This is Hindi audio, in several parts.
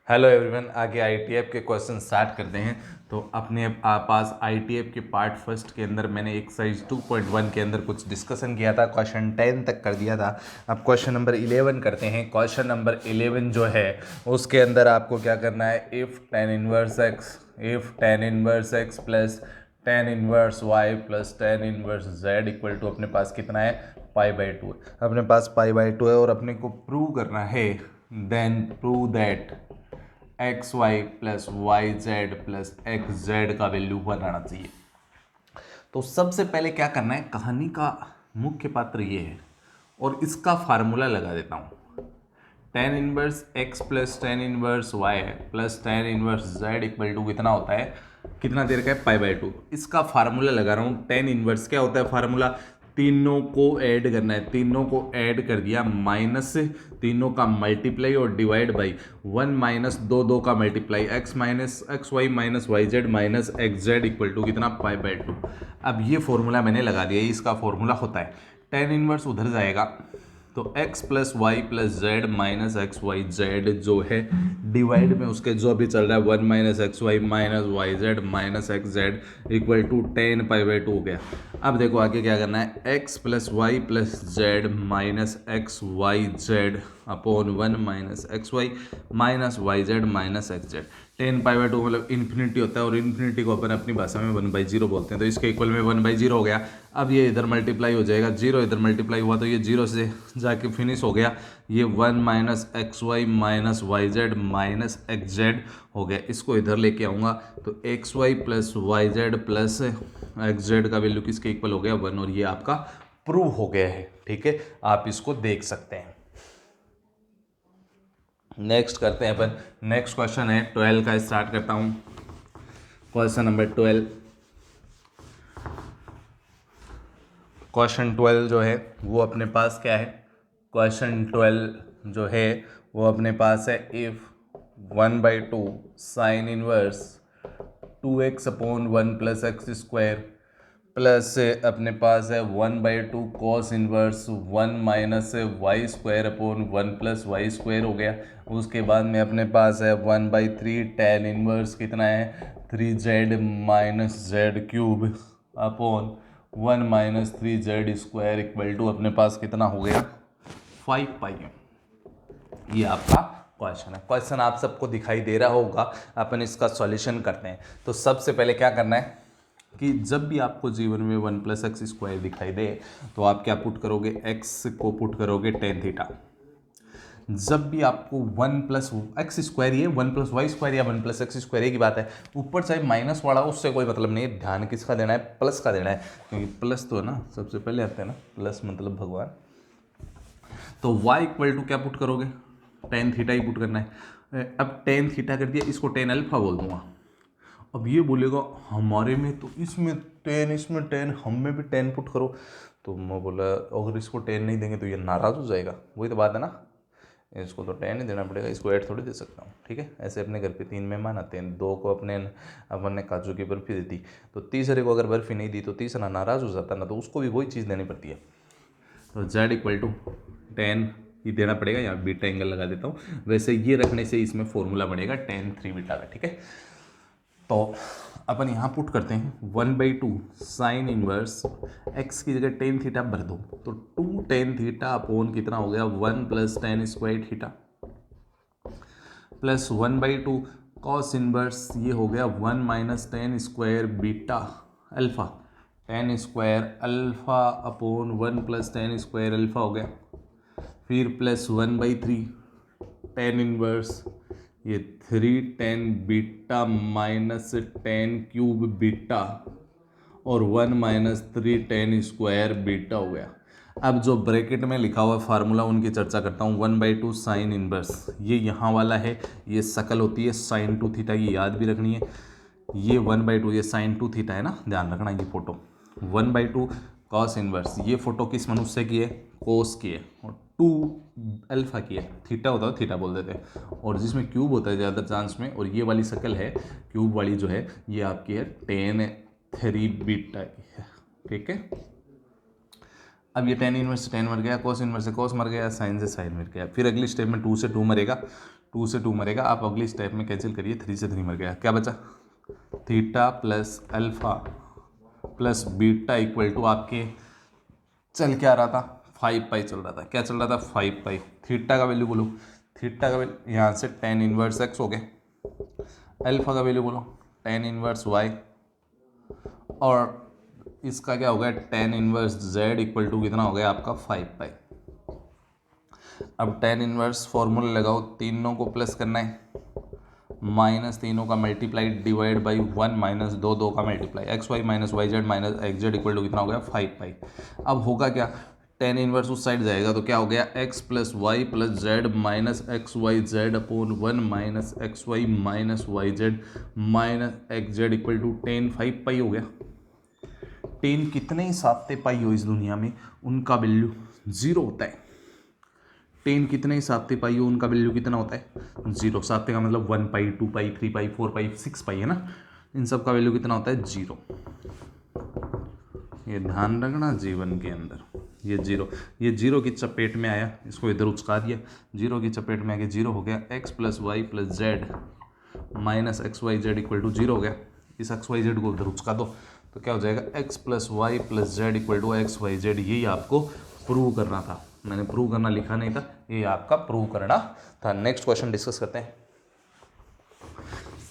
हेलो एवरीवन, आगे आईटीएफ के क्वेश्चन स्टार्ट करते हैं। तो अपने पास आईटीएफ के पार्ट फर्स्ट के अंदर मैंने एक्सरसाइज 2.1 के अंदर कुछ डिस्कशन किया था, क्वेश्चन 10 तक कर दिया था। अब क्वेश्चन नंबर 11 करते हैं। क्वेश्चन नंबर 11 जो है उसके अंदर आपको क्या करना है, if tan inverse x plus tan inverse y plus tan inverse z equal to अपने पास कितना है, π/2 है। अपने पास π/2 है और अपने को प्रूव करना है, then prove that x y plus y z plus x z का वैल्यू 1 आना चाहिए। तो सबसे पहले क्या करना है, कहानी का मुख्य पात्र ये है और इसका फार्मूला लगा देता हूँ। tan inverse x plus tan inverse y plus tan inverse z equal to कितना होता है, कितना देर का है, π/2। इसका फार्मूला लगा रहा हूँ। tan इनवर्स क्या होता है, फार्मूला तीनों को ऐड करना है, तीनों को ऐड कर दिया, माइनस तीनों का मल्टीप्लाई और डिवाइड बाई 1 माइनस दो का multiply, x minus x y minus y z minus x z equal to कितना, π/2। अब ये फॉर्मूला मैंने लगा दिया, इसका फॉर्मूला होता है tan इनवर्स उधर जाएगा तो x plus y plus z minus x y z जो है डिवाइड में उसके जो भी चल रहा है 1 minus x y minus y z minus x z equal to 10 π/2 हो गया। अब देखो आगे क्या करना है, x plus y plus z minus x y z upon 1 minus x y minus y z minus x z. 10 π/2 मतलब इन्फिनिटी होता है और इन्फिनिटी को अपन अपनी भाषा में 1/0 बोलते हैं, तो इसके इक्वल में 1/0 हो गया। अब ये इधर मल्टीप्लाई हो जाएगा, जीरो इधर मल्टीप्लाई हुआ तो ये जीरो से जाके फिनिश हो गया। ये 1 minus x y minus y z minus x z हो गया। इसको इधर लेके आऊँगा तो x y plus y z plus x z का वैल्यू किसके इक्वल हो गया, 1, और ये आपका प्रूव हो गया है। ठीक है, आप इसको देख सकते हैं। नेक्स्ट करते हैं अपन, नेक्स्ट क्वेश्चन है 12 का, स्टार्ट करता हूँ। क्वेश्चन नंबर 12, क्वेश्चन 12 जो है वो अपने पास क्या है, क्वेश्चन 12 जो है वो अपने पास है, if 1/2 sine inverse 2x upon 1 plus x square plus अपने पास है 1/2 cos inverse 1 minus y square upon 1 plus y square हो गया। उसके बाद में अपने पास है 1/3 tan इनवर्स कितना है, 3z minus z cube upon 1 minus 3z square equal to अपने पास कितना हो गया, 5π। ये आपका क्वेश्चन है। क्वेश्चन आप सबको दिखाई दे रहा होगा, अपन इसका सॉल्यूशन करते हैं। तो सबसे पहले क्या करना है कि जब भी आपको जीवन में 1 प्लस एक्स स्क्वायर दिखाई दे तो आप क्या पुट करोगे, x को पुट करोगे tan थीटा। जब भी आपको 1 प्लस एक्स स्क्वायर, ये 1 प्लस वाई स्क्वायर या 1 प्लस एक्स स्क्वायर की बात है, ऊपर चाहे माइनस वाला उससे कोई मतलब नहीं है, ध्यान किसका देना है, प्लस का देना है, क्योंकि प्लस तो है ना सबसे पहले आते हैं ना, प्लस मतलब भगवान। तो y इक्वल टू क्या पुट करोगे, tan थीटा ही पुट करना है। अब tan थीटा कर दिया, इसको tan अल्फा बोल दूंगा। अब ये बोलेगा हमारे में तो इसमें tan हम में भी tan पुट करो, तो मैं बोला अगर इसको tan नहीं देंगे तो ये नाराज़ हो जाएगा। वही तो बात है ना, इसको तो tan ही देना पड़ेगा, इसको ऐड थोड़ी दे सकता हूँ। ठीक है, ऐसे अपने घर पे 3 मेहमान आते हैं, 2 को अपन ने काजू की बर्फ़ी दी थी, तो तीसरे को अगर बर्फ़ी नहीं दी तो तीसरा नाराज़ हो जाता ना, तो उसको भी वही चीज़ देनी पड़ती है। तो z इक्वल टू tan ही देना पड़ेगा, यहाँ बीटा एंगल लगा देता हूँ। वैसे ये रखने से इसमें फॉर्मूला बनेगा tan 3 बीटा का। ठीक है, तो अपन यहाँ पुट करते हैं 1/2 साइन इनवर्स x की जगह tan थीटा भर दो, तो 2 tan थीटा अपोन कितना हो गया, 1 plus tan square theta plus 1/2 cos inverse, ये हो गया 1 minus tan square beta alpha, tan square alpha upon 1 plus tan square alpha हो गया। फिर प्लस 1/3 tan इनवर्स, ये 3 tan beta minus tan cube beta और 1 माइनस 3 tan स्क्वायर बीटा हो गया। अब जो ब्रैकेट में लिखा हुआ फार्मूला उनकी चर्चा करता हूँ। 1/2 साइन इनवर्स, ये यहाँ वाला है, ये शकल होती है साइन 2 थीटा, ये याद भी रखनी है। ये 1/2 ये साइन 2 थीटा है ना, ध्यान रखना। ये फोटो 1/2 कॉस इनवर्स, ये फोटो किस मनुष्य की है, कोस की है, और 2 अल्फा की है, थीटा होता है थीटा बोल देते हैं, और जिसमें क्यूब होता है ज़्यादा चांस में, और ये वाली शक्ल है क्यूब वाली जो है ये आपकी है tan 3 बीटा की है। ठीक है, अब ये tan इनवर्स से tan मर गया, cos इनवर्स से cos मर गया, साइन से साइन मर गया। फिर अगली स्टेप में 2 से 2 मरेगा, 2 से 2 मरेगा, आप अगली स्टेप में कैंसिल करिए, 3 से 3 मर गया, क्या बचा theta plus alpha plus beta equal to आपके चल क्या रहा था 5 पाई चल रहा था, क्या चल रहा था 5 पाई। थीटा का वैल्यू बोलो, थीटा का वैल्यू यहाँ से tan इनवर्स x हो गया, अल्फा का वैल्यू बोलो tan इनवर्स y, और इसका क्या हो गया tan inverse z equal to कितना हो गया आपका 5 पाई। अब tan इनवर्स फॉर्मूला लगाओ, तीनों को प्लस करना है, माइनस तीनों का मल्टीप्लाई डिवाइड बाई 1 माइनस दो का multiply, x y minus y z minus x z equal to कितना हो गया 5 पाई। अब होगा क्या tan इनवर्स उस साइड जाएगा तो क्या हो गया x plus y plus z minus x y z upon 1 minus x y minus y z minus x z equal to tan 5 pi हो गया। tan कितने ही साते पाई हो इस दुनिया में उनका वैल्यू 0 होता है, tan कितने ही साते पाई हो उनका वैल्यू कितना होता है 0। साते का मतलब 1 पाई 2 पाई 3 पाई 4 पाई 6 पाई है ना, इन सब का वैल्यू कितना होता है 0। ये ध्यान रखना जीवन के अंदर, ये जीरो की चपेट में आया, इसको इधर उचका दिया, जीरो की चपेट में आके जीरो हो गया, x plus y plus z minus x y z equal to zero हो गया। इस एक्स वाई जेड को उधर उचका दो तो क्या हो जाएगा x plus y plus z equal to x y z. यही आपको प्रूव करना था, मैंने प्रूव करना लिखा नहीं था, ये आपका प्रूव करना था। नेक्स्ट क्वेश्चन डिस्कस करते हैं,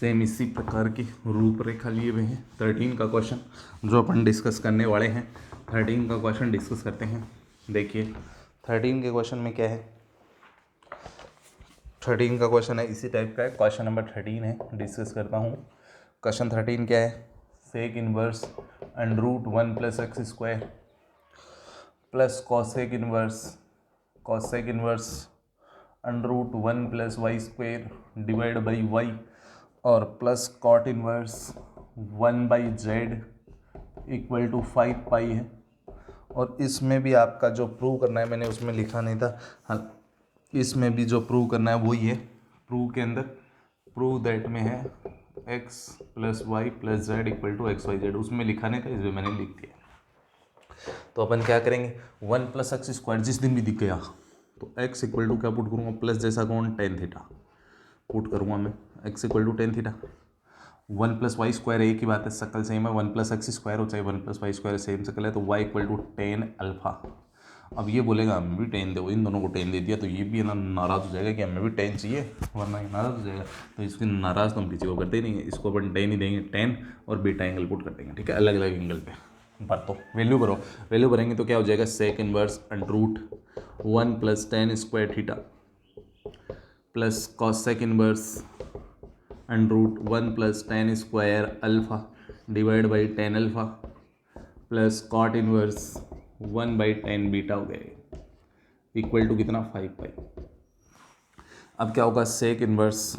सेम इसी प्रकार की रूपरेखा लिए हुए हैं। 13 का क्वेश्चन जो अपन डिस्कस करने वाले हैं, 13 का क्वेश्चन डिस्कस करते हैं। देखिए 13 के क्वेश्चन में क्या है, 13 का क्वेश्चन है इसी टाइप का है, क्वेश्चन नंबर 13 है, डिस्कस करता हूँ। क्वेश्चन 13 क्या है, sec inverse under root 1 plus x square plus cosec inverse under root 1 plus y square divide by y और plus cot inverse 1 by z equal to 5 pi है। और इसमें भी आपका जो प्रूव करना है, मैंने उसमें लिखा नहीं था, हाँ इसमें भी जो प्रूव करना है वही है। प्रूव के अंदर प्रूव दैट में है x plus y plus z equal to x y z, उसमें लिखा नहीं था, इसमें मैंने लिख दिया। तो अपन क्या करेंगे 1 प्लस एक्स स्क्वायर जिस दिन भी दिख गया तो x इक्वल टू क्या पुट करूँगा, प्लस जैसा कौन tan थीटा पुट करूँगा मैं, x equal to tan theta. 1 plus y square एक ही बात है, शक्ल सेम है, 1 प्लस एक्स स्क्वायर हो चाहे 1 प्लस वाई स्क्वायर सेम शक्ल है, तो y equal to tan alpha. अब ये बोलेगा हमें भी tan दो, इन दोनों को tan दे दिया तो ये भी है ना नाराज़ हो जाएगा कि हमें भी tan चाहिए, वरना ये नाराज़ हो जाएगा। तो इसके नाराज़ तो हम किसी को करते ही नहीं है, इसको अपन tan ही देंगे, tan और बीटा एंगल पुट कर देंगे, ठीक है, अलग अलग एंगल पे। पर तो वैल्यू भरो, वैल्यू भरेंगे तो क्या हो जाएगा sec inverse under root 1 plus tan square theta plus cosec inverse under root 1 plus tan square alpha divide by tan alpha plus cot inverse 1 by tan beta हो गया इक्वल टू कितना 5 पाई। अब क्या होगा sec inverse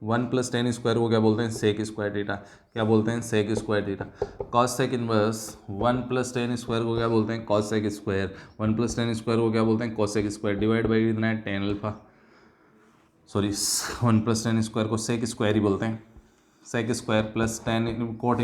1 plus tan square को क्या बोलते हैं सेक स्क्वायर थीटा, क्या बोलते हैं sec square theta. Cosec inverse 1 plus tan square को क्या बोलते हैं cosec square, 1 plus tan square को क्या बोलते हैं cosec square divide by कितना है tan alpha, sorry 1 plus tan square को सेक स्क्वायर ही बोलते हैं, sec square plus tan cot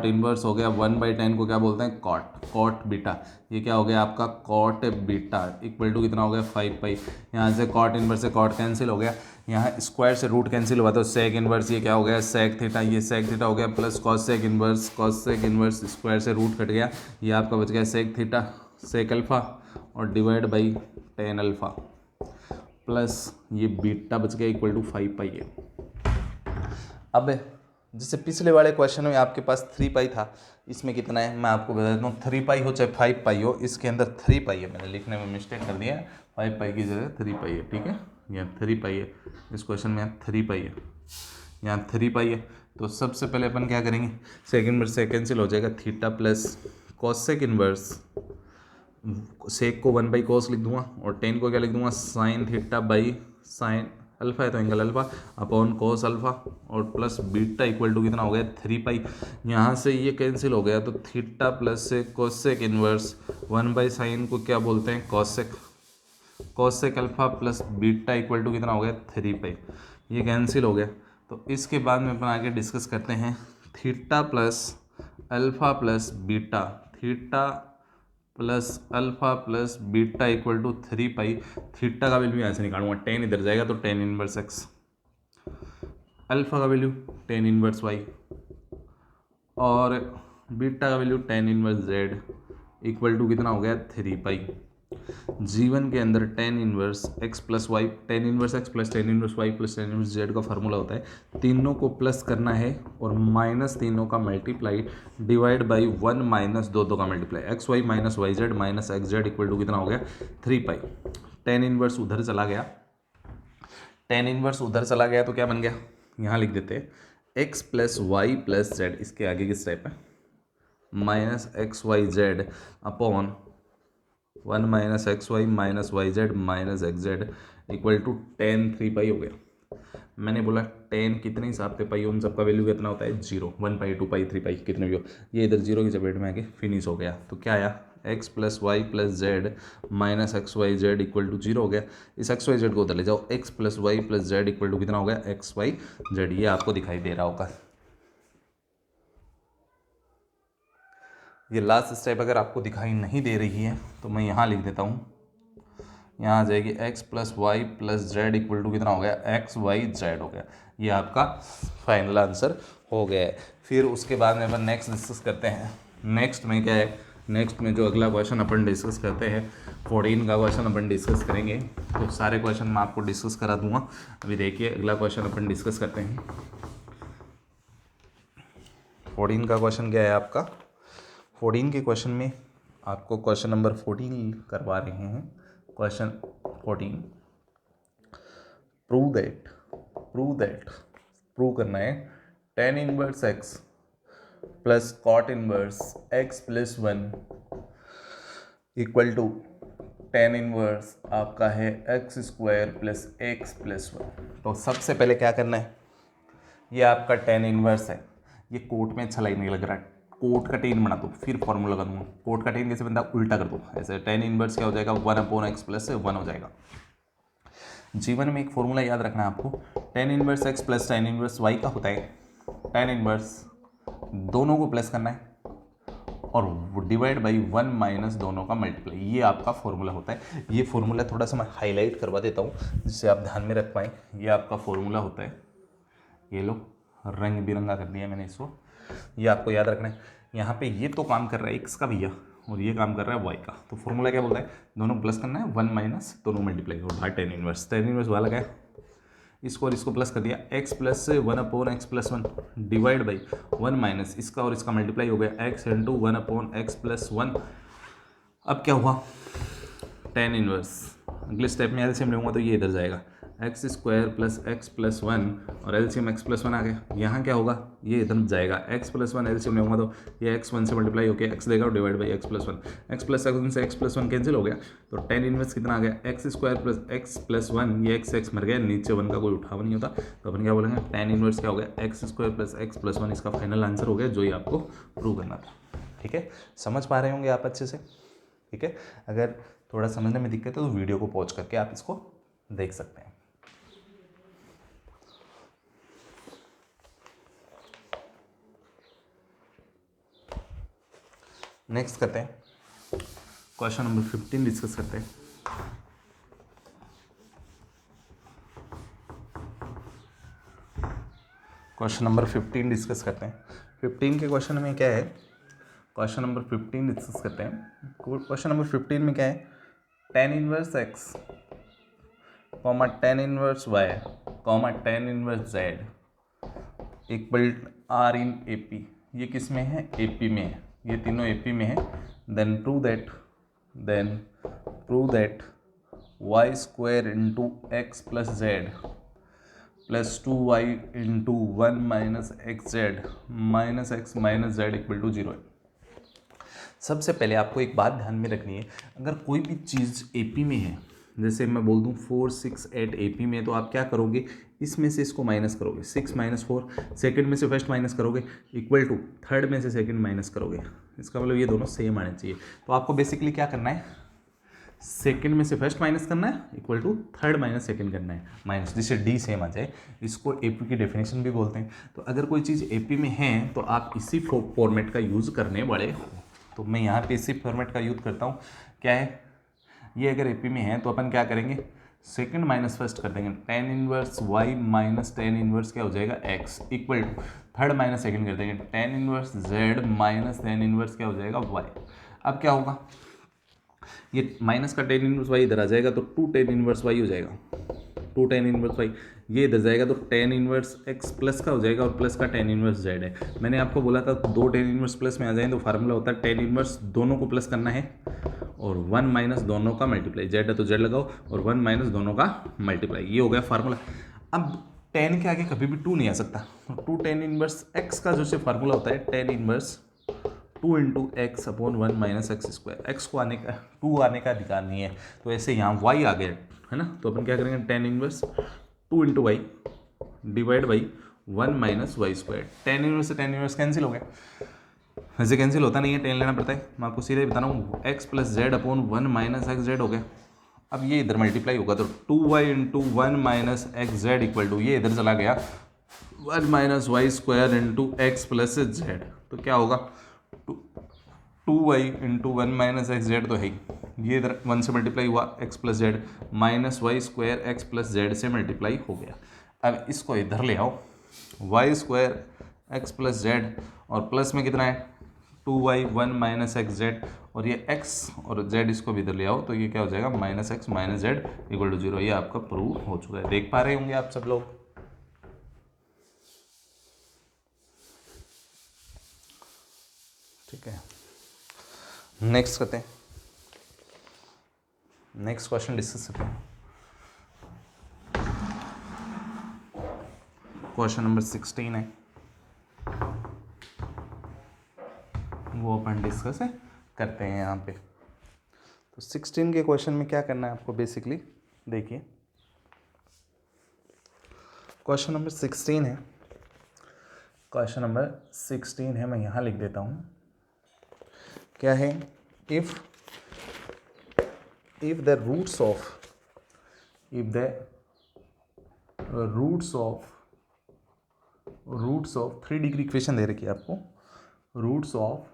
inverse हो गया 1 बाई tan को क्या बोलते हैं कॉट बीटा, ये क्या हो गया आपका कॉट बीटा इक्वल टू कितना हो गया 5 पाई। यहाँ से कॉट इनवर्स से कॉट कैंसिल हो गया, यहाँ स्क्वायर से रूट कैंसिल हुआ तो सेक इनवर्स ये क्या हो गया सेक थीटा, ये सेक थीटा हो गया plus cosec inverse square से रूट कट गया, ये आपका बच गया सेक थीटा सेक अल्फा और divide by tan alpha plus ये बीटा बच गया इक्वल टू 5 पाई है। अब जैसे पिछले वाले क्वेश्चन में आपके पास 3 पाई था, इसमें कितना है मैं आपको बता देता हूँ, 3 पाई हो चाहे 5 पाई हो, इसके अंदर 3 पाई है, मैंने लिखने में मिस्टेक कर दिया है, 5 पाई की जगह 3 पाई है, ठीक है, यहाँ 3 पाई है, इस क्वेश्चन में यहाँ 3 पाई है, यहाँ 3 पाई है। तो सबसे पहले अपन क्या करेंगे सेकंड इनवर्स से कैंसिल हो जाएगा, थीटा प्लस कॉसेक इनवर्स, सेक को 1 बाई कॉस लिख दूंगा और tan को क्या लिख दूंगा sine theta by sine alpha है तो angle alpha upon cos alpha और प्लस बीटा इक्वल टू कितना हो गया 3 पाई। यहाँ से ये कैंसिल हो गया तो थीटा प्लस से कोसेक इनवर्स 1 बाई साइन को क्या बोलते हैं cosec alpha plus beta equal to कितना हो गया 3 पाई, ये कैंसिल हो गया। तो इसके बाद में अपन आगे डिस्कस करते हैं theta plus alpha plus beta, theta plus alpha plus beta equal to 3 pi. थीटा का वैल्यू यहाँ से निकालूंगा, टेन इधर जाएगा तो टेन इनवर्स एक्स, अल्फा का वैल्यू टेन इनवर्स वाई और बीटा का value tan inverse z equal to कितना हो गया 3 पाई। जीवन के अंदर tan inverse x plus y, tan inverse x plus tan inverse y plus tan inverse Z का फार्मूला होता है, तीनों को प्लस करना है और माइनस तीनों का multiply divide by one minus दो का multiply, x y minus y z minus x z equal to कितना हो गया 3 पाई। टेन इनवर्स उधर चला गया, टेन इनवर्स उधर चला गया तो क्या बन गया, यहाँ लिख देते हैं x plus y plus z, इसके आगे की स्टेप है minus x y z upon one minus x y minus y z minus x z equal to tan 3 pi हो गया। मैंने बोला टेन कितने हिसाब से पाई, उन सबका वैल्यू कितना होता है 0, 1 पाई 2 पाई 3 पाई कितने भी हो, ये इधर 0 की चपेट में आके फिनिश हो गया। तो क्या आया x plus y plus z minus x y z equal to 0 हो गया। इस एक्स वाई जेड को उधर ले जाओ, x plus y plus z equal to कितना हो गया एक्स वाई जेड, ये आपको दिखाई दे रहा होगा। ये लास्ट स्टेप अगर आपको दिखाई नहीं दे रही है तो मैं यहाँ लिख देता हूँ, यहाँ आ जाएगी x plus y plus z equal to कितना हो गया एक्स वाई जेड हो गया। ये आपका फाइनल आंसर हो गया है। फिर उसके बाद में अपन नेक्स्ट डिस्कस करते हैं। नेक्स्ट में क्या है, नेक्स्ट में जो अगला क्वेश्चन अपन डिस्कस करते हैं 14 का क्वेश्चन अपन डिस्कस करेंगे। तो सारे क्वेश्चन मैं आपको डिस्कस करा दूंगा। अभी देखिए अगला क्वेश्चन अपन डिस्कस करते हैं। 14 का क्वेश्चन क्या है आपका, 14 के क्वेश्चन में आपको क्वेश्चन नंबर 14 करवा रहे हैं। क्वेश्चन 14, प्रूव करना है tan inverse x plus cot inverse x plus one equal to tan inverse आपका है x square plus x plus one. तो सबसे पहले क्या करना है, ये आपका टेन इनवर्स है, ये कोट में अच्छा नहीं लग रहा है, कोट का टेन बना दो फिर फॉर्मूला लगा दूंगा। कोट का टेन कैसे बनता है, उल्टा कर दो ऐसे, टेन इनवर्स क्या हो जाएगा 1/x प्लस 1 हो जाएगा। जीवन में एक फॉर्मूला याद रखना है आपको, tan inverse x plus tan inverse y का होता है, टेन इनवर्स दोनों को प्लस करना है और डिवाइड बाई वन माइनस दोनों का मल्टीप्लाई, ये आपका फॉर्मूला होता है। ये फॉर्मूला थोड़ा सा मैं हाईलाइट करवा देता हूँ जिससे आप ध्यान में रख पाएँ। ये आपका फॉर्मूला होता है, ये लो रंग बिरंगा कर दिया मैंने इसको, ये आपको याद रखना है। यहाँ पे ये तो काम कर रहा है एक्स का भैया और ये काम कर रहा है वाई का, तो फॉर्मूला क्या बोलता है, दोनों प्लस करना है, वन माइनस दोनों मल्टीप्लाई और भाई टेन इनवर्स वाला क्या है, इसको और इसको प्लस कर दिया, x plus 1/x plus 1 divide by one minus इसका और इसका मल्टीप्लाई हो गया एक्स इंटू 1/x प्लस 1। अब क्या हुआ टेन इनवर्स, अगले स्टेप में एलसीएम लूँगा तो ये इधर जाएगा x square plus x plus one और एलसीएम एक्स प्लस वन आ गया। यहाँ क्या होगा, ये इधर जाएगा एक्स प्लस वन, एलसीएम लूँगा तो ये एक्स वन से मल्टीप्लाई होकर एक्स देगा और divide by x plus one, x plus one से एक्स प्लस वन कैंसिल हो गया तो टेन इनवर्स कितना आ गया x square plus x plus one, ये एक्स मर गया, नीचे वन का कोई उठावा नहीं होता तो अपन क्या बोलेंगे टेन इनवर्स क्या हो गया x square plus x plus one, इसका फाइनल आंसर हो गया जो ही आपको प्रूव करना था। ठीक है, समझ पा रहे होंगे आप अच्छे से। ठीक है, अगर थोड़ा समझने में दिक्कत है तो वीडियो को पॉज करके आप इसको देख सकते हैं। नेक्स्ट करते हैं क्वेश्चन नंबर 15 डिस्कस करते हैं। क्वेश्चन नंबर 15 डिस्कस करते हैं। 15 के क्वेश्चन में क्या है, क्वेश्चन नंबर 15 डिस्कस करते हैं। क्वेश्चन नंबर 15 में क्या है, tan inverse x comma tan inverse y comma tan inverse z equal are in AP. ये किस में है, एपी में है, ये तीनों एपी में है। Then prove that y square into x plus z plus 2y into one minus x z minus x minus z equal to 0 है। सबसे पहले आपको एक बात ध्यान में रखनी है, अगर कोई भी चीज़ एपी में है, जैसे मैं बोल दूँ 4 6 8 एपी में, तो आप क्या करोगे, इसमें से इसको माइनस करोगे, 6 माइनस 4, सेकंड में से फर्स्ट माइनस करोगे इक्वल टू थर्ड में से सेकंड माइनस करोगे। इसका मतलब ये दोनों सेम आने चाहिए। तो आपको बेसिकली क्या करना है, सेकंड में से फर्स्ट माइनस करना है equal to third minus second करना है माइनस, जिससे डी सेम आ जाए। इसको एपी की डेफिनेशन भी बोलते हैं। तो अगर कोई चीज़ एपी में है तो आप इसी फॉर्मेट का यूज़ करने वाले हो। तो मैं यहाँ पे इसी फॉर्मेट का यूज़ करता हूँ। क्या है ये, अगर एपी में है तो अपन क्या करेंगे, सेकंड माइनस फर्स्ट कर देंगे, tan inverse y minus tan inverse क्या हो जाएगा x equal to third minus second कर देंगे, tan inverse z minus tan inverse क्या हो जाएगा वाई। अब क्या होगा, ये माइनस का टेन इनवर्स वाई इधर आ जाएगा तो टू टेन इनवर्स वाई हो जाएगा, टू टेन इनवर्स वाई, ये इधर जाएगा तो टेन इनवर्स एक्स प्लस का हो जाएगा और प्लस का टेन इनवर्स जेड है। मैंने आपको बोला था दो टेन इनवर्स प्लस में आ जाए तो फार्मूला होता है टेन इनवर्स दोनों को प्लस करना है और वन माइनस दोनों का मल्टीप्लाई, जेड है तो जेड लगाओ और वन माइनस दोनों का मल्टीप्लाई, ये हो गया फार्मूला। अब टेन के आगे कभी भी टू नहीं आ सकता, तो टू टेन इनवर्स एक्स का जो फार्मूला होता है tan inverse two into x upon one minus x square, x को आने का टू आने का अधिकार नहीं है, तो ऐसे यहाँ वाई आ गया है ना, तो अपन क्या करेंगे tan inverse two into y divide by one minus y square, tan inverse से टेन इनवर्स कैंसिल हो गया, वैसे कैंसिल होता नहीं है, टेन लेना पड़ता है, मैं आपको सीधे बता रहा हूँ, x plus z upon one minus x z हो गया। अब ये इधर मल्टीप्लाई होगा तो two y into one minus x z equal to, ये इधर चला गया one minus y square into x plus z, तो क्या होगा two y into one minus x z तो है ही, ये इधर वन से मल्टीप्लाई हुआ x plus z minus y square x plus z से मल्टीप्लाई हो गया। अब इसको इधर ले आओ, y square x plus z और प्लस में कितना है two y one minus x z और ये एक्स और जेड इसको भी इधर ले आओ तो ये क्या हो जाएगा minus x minus z equal to zero, ये आपका प्रूव हो चुका है, देख पा रहे होंगे आप सब लोग। ठीक है, नेक्स्ट करते हैं, नेक्स्ट क्वेश्चन डिस्कस करते हैं, क्वेश्चन नंबर 16 है वो अपन डिस्कस करते हैं यहाँ पे। तो 16 के क्वेश्चन में क्या करना है आपको बेसिकली, देखिए क्वेश्चन नंबर 16 है, क्वेश्चन नंबर 16 है, मैं यहाँ लिख देता हूँ, क्या है, if the roots of 3 degree equation दे रखी है आपको, roots of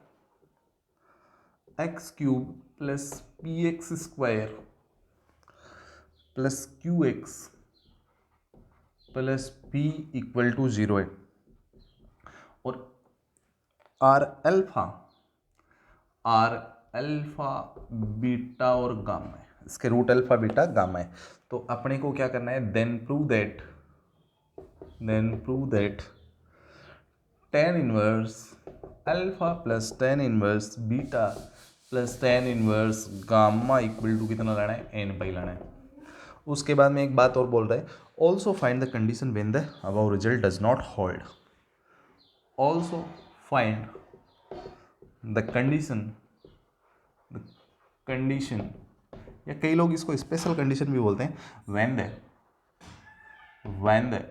x cube plus p x square plus q x plus p equal to 0 है और आर अल्फा बीटा और गामा है, इसके रूट अल्फा बीटा गामा है, तो अपने को क्या करना है, then prove that tan inverse alpha plus tan inverse beta plus tan inverse gamma equal to कितना लाना है, n पाई लाना है। उसके बाद में एक बात और बोल रहा है, also find the condition when the above result does not hold, also find the condition या कई लोग इसको स्पेशल कंडीशन भी बोलते हैं, when the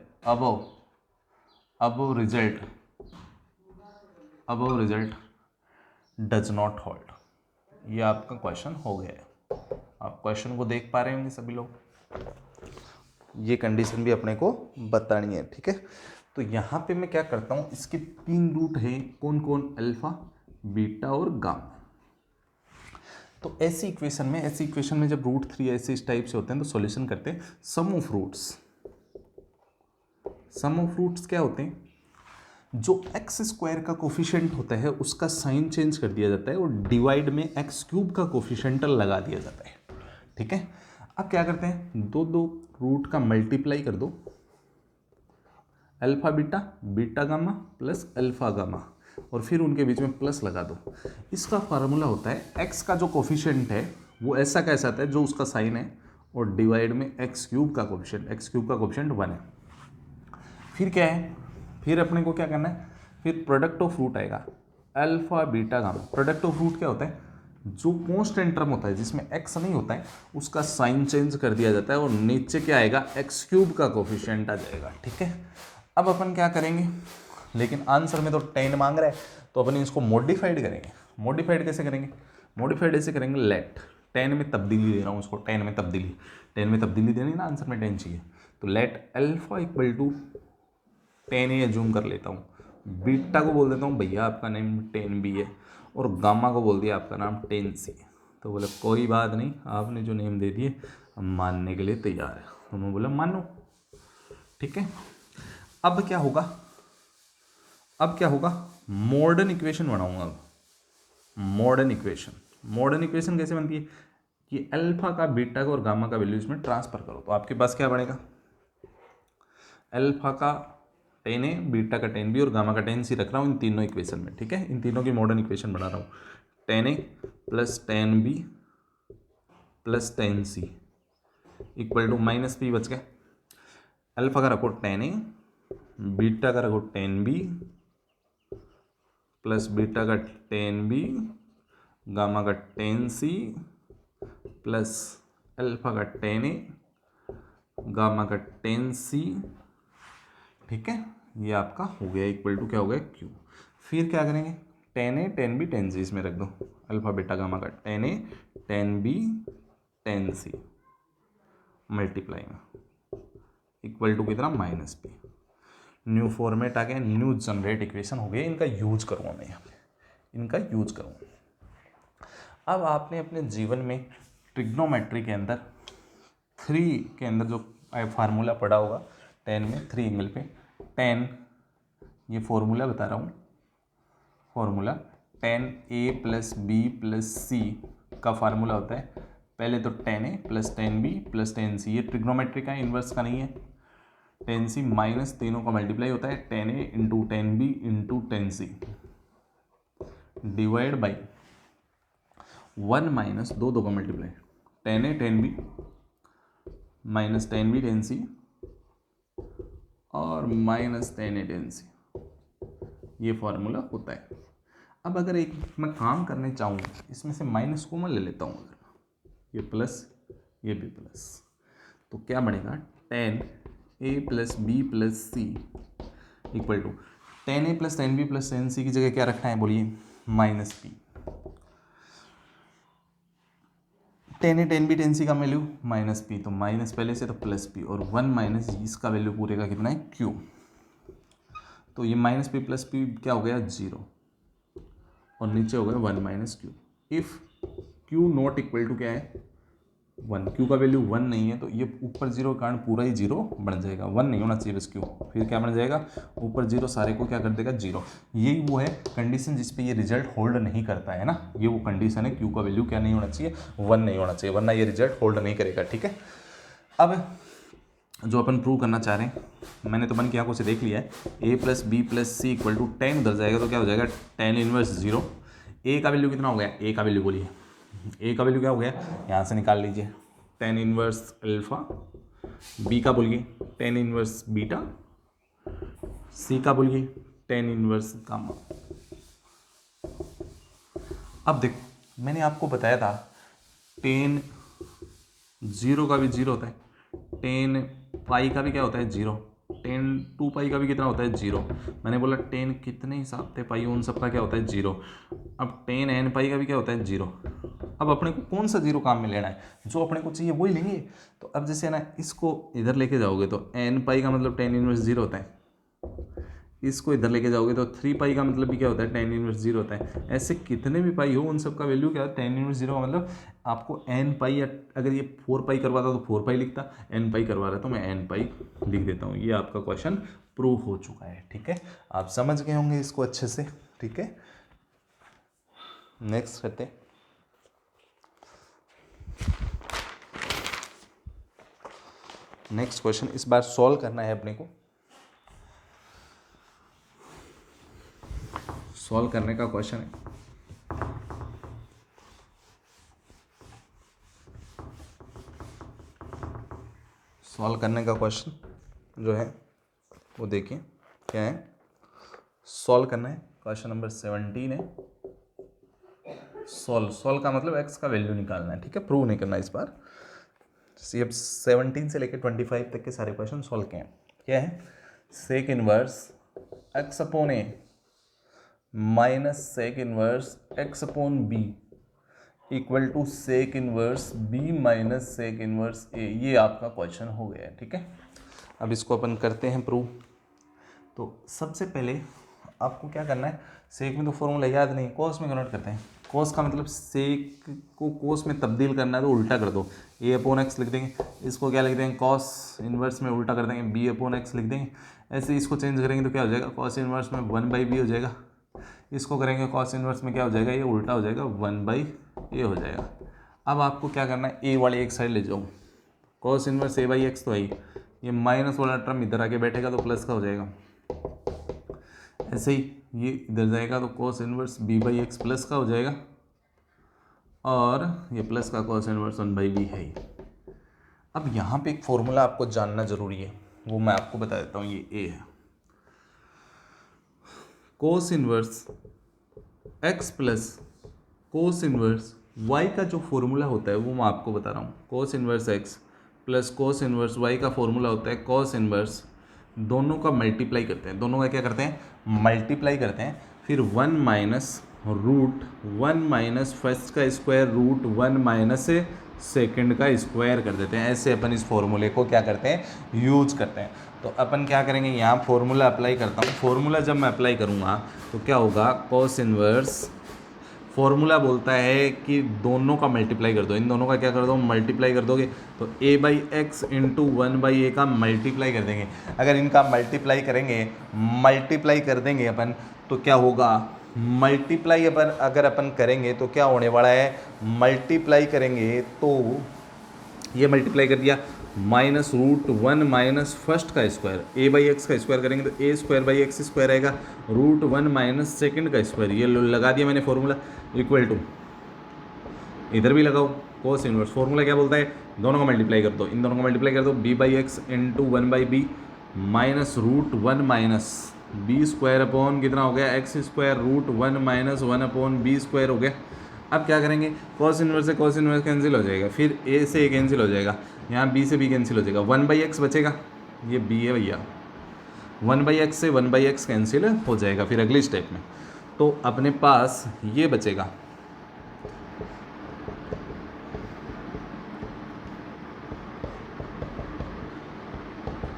above result does not hold, ये आपका क्वेश्चन हो गया है, आप क्वेश्चन को देख पा रहे होंगे सभी लोग, ये कंडीशन भी अपने को बतानी है। ठीक है, तो यहाँ पे मैं क्या करता हूँ, इसके 3 रूट है, कौन कौन, अल्फा बीटा और गामा। तो ऐसी इक्वेशन में जब रूट 3 ऐसे इस टाइप से होते हैं तो सॉल्यूशन करते हैं, सम ऑफ रूट्स क्या होते हैं, जो एक्स स्क्वायर का कोफिशिएंट होता है उसका साइन चेंज कर दिया जाता है और डिवाइड में एक्स क्यूब का कोफिशिएंटल लगा दिया जाता है। ठीक है, अब क्या करते हैं, दो रूट का मल्टीप्लाई कर दो, alpha beta beta gamma plus alpha gamma और फिर उनके बीच में प्लस लगा दो। इसका फार्मूला होता है एक्स का जो कोफिशिएंट है वो ऐसा कैसा आता है जो उसका साइन है और डिवाइड में एक्स क्यूब का कोफिशिएंट 1 है। फिर क्या है, फिर अपने को क्या करना है, फिर प्रोडक्ट ऑफ रूट आएगा alpha beta gamma. Product of root क्या होता है, जो कॉन्स्टेंट टर्म होता है जिसमें एक्स नहीं होता है उसका साइन चेंज कर दिया जाता है और नीचे क्या आएगा, एक्स क्यूब का कोफिशिएंट आ जाएगा। ठीक है, अब अपन क्या करेंगे, लेकिन आंसर में तो 10 मांग रहा है तो अपन इसको मॉडिफाइड करेंगे। मॉडिफाइड कैसे करेंगे, मॉडिफाइड ऐसे करेंगे, लेट 10 में तब्दीली दे रहा हूँ उसको, 10 में तब्दीली देनी ना, आंसर में 10 चाहिए, तो लेट अल्फा इक्वल टू 10 ही एज्यूम कर लेता हूँ, बीटा को बोल देता हूँ भैया आपका नेम 10 भी है और गामा को बोल दिया आपका नाम टेन सी। तो बोले कोई बात नहीं, आपने जो नेम दे दिए हम मानने के लिए तैयार है। तो मैं बोला मानो, ठीक है। अब क्या होगा, मॉडर्न इक्वेशन बनाऊंगा। अब मॉडर्न इक्वेशन कैसे बनती है कि अल्फा का, बीटा का और गामा का वैल्यू इसमें ट्रांसफर करो। तो आपके पास क्या बनेगा, अल्फा का टेन ए, बीटा का टेन बी और गामा का टेन सी रख रहा हूँ इन तीनों इक्वेशन में, ठीक है। इन तीनों की मॉडर्न इक्वेशन बना रहा हूँ, tan a plus tan b plus tan c equal to minus p बच गया। अल्फा का रखो टेन ए, बीटा का रखो टेन बी प्लस बीटा का टेन बी, गामा का टेन सी प्लस अल्फा का टेन ए, गामा का टेन सी, ठीक है। ये आपका हो गया इक्वल टू क्या हो गया क्यू। फिर क्या करेंगे, टेन ए टेन बी टेन सी इसमें रख दो, अल्फा बीटा गामा का टेन ए ten B ten C multiply में इक्वल टू कितना माइनस पी। न्यू फॉर्मेट आ गया, न्यू जनरेट इक्वेशन हो गया। इनका यूज करूँगा मैं यहाँ पे, इनका यूज करूँगा। अब आपने अपने जीवन में ट्रिग्नोमेट्री के अंदर 3 के अंदर जो फार्मूला पढ़ा होगा 10 में 3 एंगल पे 10, ये फॉर्मूला बता रहा हूँ, formula 10a plus b plus c का फार्मूला होता है पहले तो 10a plus 10b plus 10c। ये ट्रिग्नोमेट्री का इन्वर्स का नहीं है, 10c माइनस तीनों का मल्टीप्लाई होता है 10a into 10b into 10c divide by 1 minus दो का multiply 10a 10b minus 10b 10c और माइनस 10a 10c, ये फॉर्मूला होता है। अब अगर एक मैं काम करने चाहूँ, इसमें से माइनस को मैं ले लेता हूँ, अगर ये प्लस ये भी प्लस, तो क्या बनेगा 10a plus b plus c equal to 10a plus 10b plus 10c की जगह क्या रखना है बोलिए, minus P. 10a 10b 10c का वैल्यू माइनस पी, तो माइनस पहले से तो प्लस पी और 1 माइनस इसका वैल्यू पूरे का कितना है क्यू। तो ये माइनस पी प्लस पी क्या हो गया 0 और नीचे हो गया 1 minus q. If q not equal to क्या है 1, क्यू का वैल्यू 1 नहीं है तो ये ऊपर 0 के कारण पूरा ही 0 बन जाएगा, 1 नहीं होना चाहिए बस क्यू। फिर क्या बन जाएगा ऊपर 0 सारे को क्या कर देगा 0। यही वो है कंडीशन जिस पे ये रिजल्ट होल्ड नहीं करता है ना, ये वो कंडीशन है क्यू का वैल्यू क्या नहीं होना चाहिए 1 नहीं होना चाहिए, वरना ये रिजल्ट होल्ड नहीं करेगा, ठीक है। अब जो अपन प्रूव करना चाह रहे हैं, मैंने तो बन की आंखों से देख लिया है, a plus b plus c equal to 10 उधर जाएगा तो क्या हो जाएगा 10 इनवर्स 0। ए का वैल्यू कितना हो गया, ए का वैल्यू बोलिए, ए का वैल्यू क्या हो गया यहाँ से निकाल लीजिए 10 इनवर्स अल्फा, बी का बोलिए 10 इनवर्स बीटा, सी का बोलिए 10 इनवर्स गामा। अब देख मैंने आपको बताया था 10 0 का भी 0 होता है, 10 पाई का भी क्या होता है 0, 10 2 पाई का भी कितना होता है 0। मैंने बोला 10 कितने हिसाब थे पाई उन सब का क्या होता है 0। अब 10 n पाई का भी क्या होता है 0। अब अपने को कौन सा 0 काम में लेना है, जो अपने को चाहिए वही लेंगे। तो अब जैसे ना इसको इधर लेके जाओगे तो n पाई का मतलब 10 इनवर्स 0 होता है, इसको इधर लेके जाओगे तो 3 पाई का मतलब भी क्या होता है 10 इनवर्स 0 होता है। ऐसे कितने भी पाई हो उन सब का वैल्यू क्या है 10 इनवर्स 0 का मतलब आपको n पाई, या अगर ये 4 पाई करवाता तो 4 पाई लिखता, n पाई करवा रहा तो मैं n पाई लिख देता हूँ। ये आपका क्वेश्चन प्रूव हो चुका है, ठीक है। आप समझ गए होंगे इसको अच्छे से, ठीक है। नेक्स्ट करते हैं, नेक्स्ट क्वेश्चन इस बार सॉल्व करना है अपने को। सॉल्व करने का क्वेश्चन है, सॉल्व करने का क्वेश्चन जो है वो देखिए क्या है, सॉल्व करना है। क्वेश्चन नंबर 17 है, सॉल्व का मतलब एक्स का वैल्यू निकालना है, ठीक है, प्रूव नहीं करना इस बार। अब 17 से लेकर 25 तक के सारे क्वेश्चन सॉल्व किए हैं। क्या है, sec inverse x upon a minus sec inverse x upon b equal to sec inverse b minus sec inverse a, ये आपका क्वेश्चन हो गया है, ठीक है। अब इसको अपन करते हैं प्रूव। तो सबसे पहले आपको क्या करना है, सेक में तो फॉर्मूला याद नहीं, कॉस में कन्वर्ट करते हैं। कॉस का मतलब सेक को कोस में तब्दील करना है तो उल्टा कर दो, ए अपॉन एक्स लिख देंगे, इसको क्या लिख देंगे कॉस इन्वर्स में उल्टा कर देंगे बी अपॉन एक्स लिख देंगे। ऐसे इसको चेंज करेंगे तो क्या हो जाएगा, कॉस इन्वर्स में 1/b हो जाएगा। इसको करेंगे कॉस इन्वर्स में क्या हो जाएगा, ये उल्टा हो जाएगा 1/a हो जाएगा। अब आपको क्या करना है, ए वाली एक साइड ले जाओ, कॉस इन्वर्स a/x तो आई, ये माइनस वाला टर्म इधर आके बैठेगा तो प्लस का हो जाएगा। ऐसे ही ये इधर जाएगा तो कॉस इन्वर्स b/x प्लस का हो जाएगा, और ये प्लस का कॉस इन्वर्स 1/b है ही। अब यहाँ पे एक फॉर्मूला आपको जानना जरूरी है, वो मैं आपको बता देता हूँ, ये a है, cos inverse x plus cos inverse y का जो फॉर्मूला होता है वो मैं आपको बता रहा हूँ। Cos inverse x plus cos inverse y का फॉर्मूला होता है कॉस इन्वर्स, दोनों का मल्टीप्लाई करते हैं, दोनों का क्या करते हैं, मल्टीप्लाई करते हैं, फिर 1 माइनस रूट 1 माइनस फर्स्ट का स्क्वायर रूट 1 माइनस सेकेंड का स्क्वायर कर देते हैं। ऐसे अपन इस फॉर्मूले को क्या करते हैं, यूज करते हैं। तो अपन क्या करेंगे, यहाँ फॉर्मूला अप्लाई करता हूँ, फॉर्मूला जब मैं अप्लाई करूँगा तो क्या होगा, कॉस इन्वर्स फॉर्मूला बोलता है कि दोनों का मल्टीप्लाई कर दो, इन दोनों का क्या कर दो, मल्टीप्लाई कर दोगे तो a/x इंटू 1/a का मल्टीप्लाई कर देंगे। अगर इनका मल्टीप्लाई कर देंगे अपन तो क्या होगा, मल्टीप्लाई अगर अपन करेंगे तो क्या होने वाला है, मल्टीप्लाई करेंगे तो ये मल्टीप्लाई कर दिया, माइनस रूट 1 माइनस फर्स्ट का स्क्वायर, a/x का स्क्वायर करेंगे तो a²/x² आएगा, रूट 1 माइनस सेकेंड का स्क्वायर, ये लगा दिया मैंने फॉर्मूला, इक्वल टू इधर भी लगाओ कोस इनवर्स। फॉर्मूला क्या बोलता है, दोनों का मल्टीप्लाई कर दो, इन दोनों का मल्टीप्लाई कर दो, b/x into 1/b minus root 1 minus b² upon कितना हो गया, x² root 1 minus 1 upon b² हो गया। अब क्या करेंगे, कॉस इन्वर्स से कॉस इन्वर्स कैंसिल हो जाएगा, फिर a से a कैंसिल हो जाएगा, यहाँ b से b कैंसिल हो जाएगा, 1/x बचेगा, ये b है भैया, 1/x से 1/x कैंसिल हो जाएगा। फिर अगली स्टेप में तो अपने पास ये बचेगा,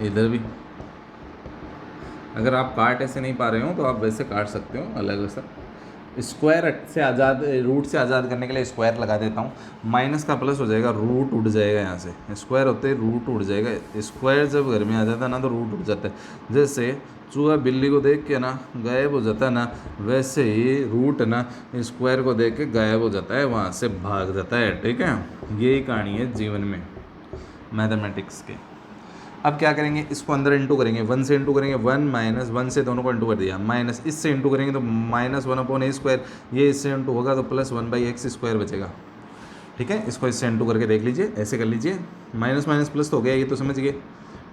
इधर भी अगर आप काट ऐसे नहीं पा रहे हो तो आप वैसे काट सकते हो अलग से। स्क्वायर से आज़ाद, रूट से आज़ाद करने के लिए स्क्वायर लगा देता हूँ, माइनस का प्लस हो जाएगा, रूट उड़ जाएगा, यहाँ से स्क्वायर होते ही रूट उड़ जाएगा, स्क्वायर जब घर में आ जाता है ना तो रूट उड़ जाता है। जैसे चूहा बिल्ली को देख के ना गायब हो जाता है ना, वैसे ही रूट ना स्क्वायर को देख के गायब हो जाता है, वहाँ से भाग जाता है। ठीक है, यही कहानी है जीवन में मैथमेटिक्स के। अब क्या करेंगे, इसको अंदर इंटू करेंगे, 1 से इंटू करेंगे, 1 माइनस 1 से दोनों को इंटू कर दिया, माइनस इससे इंटू करेंगे तो माइनस 1/a², ये इससे इंटू होगा तो प्लस 1/x² बचेगा। ठीक है, इसको इससे इंटू करके देख लीजिए, ऐसे कर लीजिए, माइनस माइनस प्लस तो हो गया, ये तो समझ गए,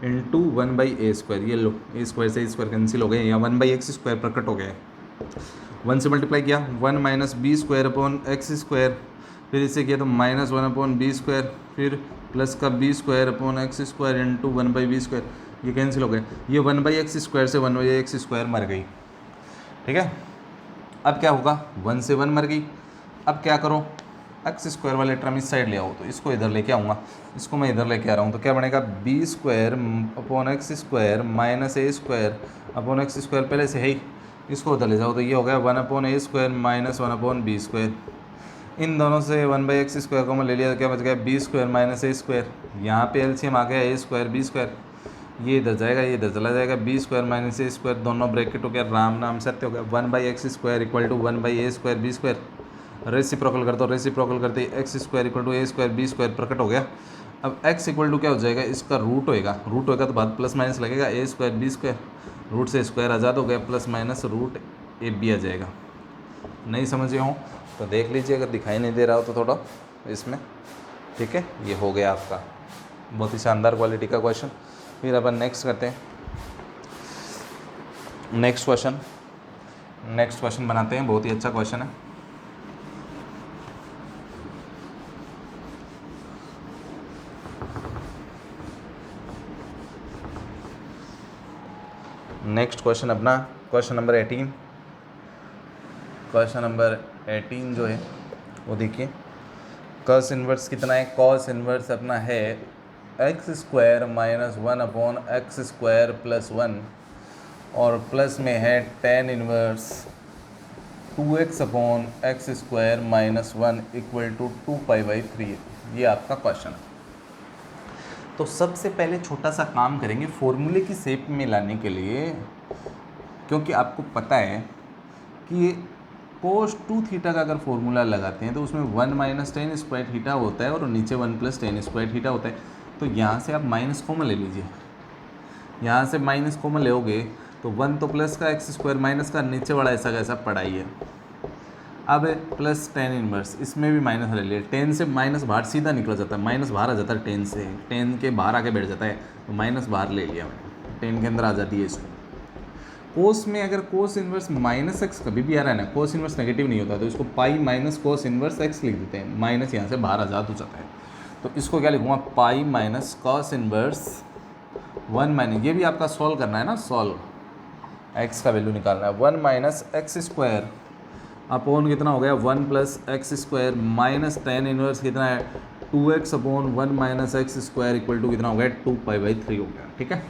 इंटू 1/a², ये लो a² से a² कैंसिल हो गए, यहाँ 1/x² प्रकट हो गया, 1 से मल्टीप्लाई किया, 1 माइनस b² अपॉन x², फिर इसे किया तो माइनस 1/b², फिर प्लस का b² upon x² into 1/b², ये कैंसिल हो गए, ये 1/x² से 1/x² मर गई। ठीक है, अब क्या होगा, 1 से 1 मर गई। अब क्या करो, x² वाले टर्म इस साइड ले आओ, तो इसको इधर लेके आऊँगा, इसको मैं इधर लेके आ रहा हूँ, तो क्या बनेगा, b² upon x² minus a² upon x² पहले से है ही, इसको उधर ले जाओ तो ये हो गया 1/a² माइनस 1/b²। इन दोनों से 1/x² को मैं ले लिया तो क्या बच गया, b² माइनस a², यहाँ पे एलसीएम आ गया a² b², ये इधर जाएगा, ये इधर चला जाएगा, b² माइनस a², दोनों ब्रैकेट हो गया, राम नाम सत्य हो गया, 1/x² equal to 1/a² b², reciprocal कर दो, रेसिप्रोकल करते x² equal to a² b² प्रकट हो गया। अब x इक्वल टू क्या हो जाएगा, इसका रूट होएगा तो बाद प्लस माइनस लगेगा, a² b², रूट से स्क्वायर आज़ाद हो गया, plus minus root a b आ जाएगा। नहीं समझे हो तो देख लीजिए, अगर दिखाई नहीं दे रहा हो तो थोड़ा इसमें। ठीक है, ये हो गया आपका बहुत ही शानदार क्वालिटी का क्वेश्चन। फिर अपन नेक्स्ट करते हैं, नेक्स्ट क्वेश्चन बनाते हैं, बहुत ही अच्छा क्वेश्चन है। नेक्स्ट क्वेश्चन अपना क्वेश्चन नंबर 18, क्वेश्चन नंबर 18 जो है वो देखिए, कॉस इन्वर्स कितना है, कॉस इन्वर्स अपना है x² minus 1 upon x² plus 1 और प्लस में है tan inverse 2x upon x square minus 1 equal to 2π/3। ये आपका क्वेश्चन है। तो सबसे पहले छोटा सा काम करेंगे फॉर्मूले की शेप में लाने के लिए, क्योंकि आपको पता है कि cos 2 थीटा का अगर फॉर्मूला लगाते हैं तो उसमें 1 माइनस टेन स्क्वायर थीटा होता है और नीचे 1 प्लस टेन स्क्वायर थीटा होता है। तो यहाँ से आप माइनस कॉमन ले लीजिए, यहाँ से माइनस कॉमन लोगे तो 1 तो प्लस का एक्स स्क्वायर माइनस का नीचे वाला ऐसा कैसा पढ़ाई है। अब प्लस टेन इनवर्स, इसमें भी माइनस ले लिए, टेन से माइनस बाहर सीधा निकल जाता है, माइनस बाहर आ जाता है टेन से, टेन के बाहर आके बैठ जाता है तो माइनस बाहर ले लिया मैंने, टेन के अंदर आ जाती है इसको। कोस में अगर कोस इनवर्स माइनस एक्स कभी भी आ रहा है ना, कोस इनवर्स नेगेटिव नहीं होता तो इसको pi minus cos inverse x लिख देते हैं, माइनस यहाँ से बाहर आज़ाद हो जाता है। तो इसको क्या लिखूँगा, pi minus cos inverse 1 minus, ये भी आपका सॉल्व करना है ना, सॉल्व एक्स का वैल्यू निकालना है, 1 माइनस एक्स स्क्वायर अपॉन कितना हो गया 1 plus x square minus tan inverse कितना है 2x upon 1 minus x square equal to कितना हो गया 2π/3 हो गया। ठीक है,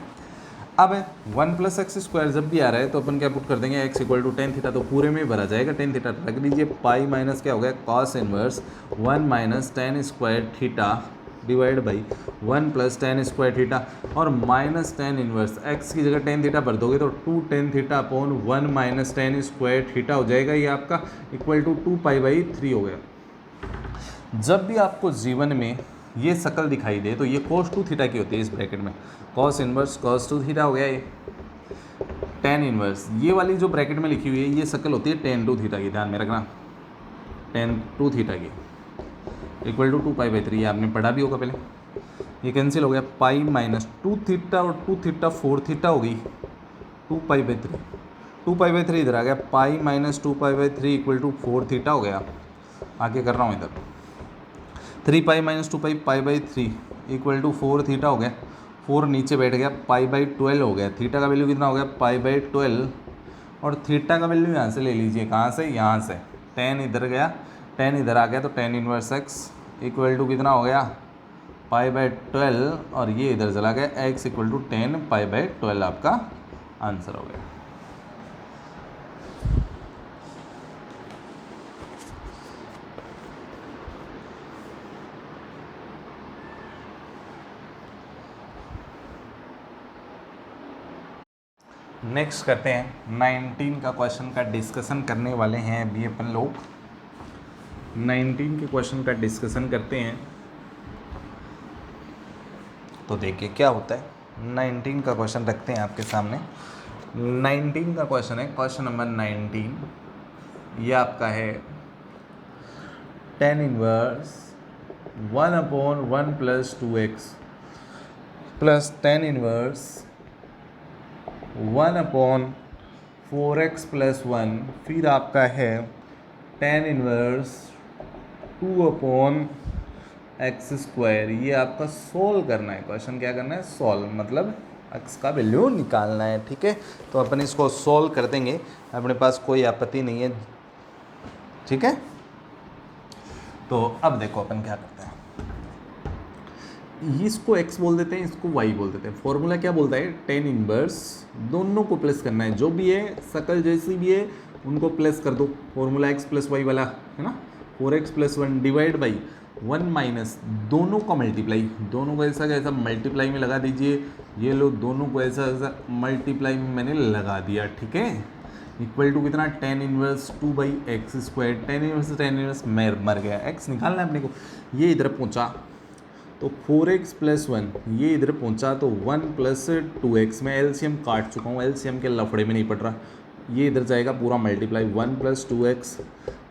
अब 1 प्लस एक्स स्क्वायर जब भी आ रहा है तो अपन क्या पुट कर देंगे x equal to tan theta, तो पूरे में भरा जाएगा, टेन थीटा रख लीजिए, पाई माइनस क्या हो गया cos inverse 1 minus ten square theta divide by 1 plus ten square theta और माइनस टेन इनवर्स x की जगह टेन थीटा भर दोगे तो 2 tan theta upon 1 minus ten square theta हो जाएगा, ये आपका इक्वल टू 2π/3 हो गया। जब भी आपको जीवन में ये शक्ल दिखाई दे तो ये cos 2 थीटा की होती है, इस ब्रैकेट में cos इनवर्स cos 2 थीटा हो गया, ये टेन इनवर्स, ये वाली जो ब्रैकेट में लिखी हुई है ये शक्ल होती है tan 2 थीटा की, ध्यान में रखना, tan 2 थीटा की इक्वल टू 2π/3, आपने पढ़ा भी होगा पहले। ये कैंसिल हो गया, पाई माइनस 2 थीटा और 2 थीटा 4 थीटा हो गई 2π/3, 2π/3 इधर आ गया, pi minus 2π/3 equal to 4 theta हो गया। आगे कर रहा हूँ इधर, 3π माइनस 2π π/3 इक्वल टू 4 थीटा हो गया, 4 नीचे बैठ गया, π/12 हो गया, थीटा का वैल्यू कितना हो गया π/12 और थीटा का वैल्यू यहाँ से ले लीजिए, कहाँ से, यहाँ से, टेन इधर गया, टेन इधर आ गया तो tan inverse x equal to कितना हो गया π/12 और ये इधर चला गया एक्स इक्वल टू 10 π/12 आपका आंसर हो गया। नेक्स्ट करते हैं 19 का क्वेश्चन का डिस्कशन करने वाले हैं अभी अपन लोग, 19 के क्वेश्चन का डिस्कशन करते हैं। तो देखिए क्या होता है, 19 का क्वेश्चन रखते हैं आपके सामने। 19 का क्वेश्चन है, क्वेश्चन नंबर 19, ये आपका है tan inverse 1/1 plus 2x plus tan inverse 1/4x plus 1, फिर आपका है tan इनवर्स 2/x स्क्वायर। ये आपका सॉल्व करना है, क्वेश्चन क्या करना है, सॉल्व, मतलब x का वैल्यू निकालना है। ठीक है, तो अपन इसको सॉल्व कर देंगे, अपने पास कोई आपत्ति नहीं है। ठीक है, तो अब देखो अपन क्या करते हैं, इसको x बोल देते हैं, इसको y बोल देते हैं। फॉर्मूला क्या बोलता है, tan इनवर्स, दोनों को प्लस करना है, जो भी है शकल जैसी भी है उनको प्लस कर दो, फॉर्मूला x प्लस वाई वाला है ना, 4x plus 1 divide by 1 minus, दोनों का मल्टीप्लाई, दोनों को ऐसा कैसा मल्टीप्लाई में लगा दीजिए, ये लो दोनों को ऐसा ऐसा मल्टीप्लाई में मैंने लगा दिया। ठीक है, इक्वल टू कितना, tan inverse 2/x square, tan inverse मर गया, x निकालना है अपने को, ये इधर पहुंचा तो 4x प्लस 1, ये इधर पहुंचा तो 1 प्लस 2x, मैं एलसीएम काट चुका हूँ, एलसीएम के लफड़े में नहीं पड़ रहा, ये इधर जाएगा पूरा मल्टीप्लाई, 1 प्लस 2x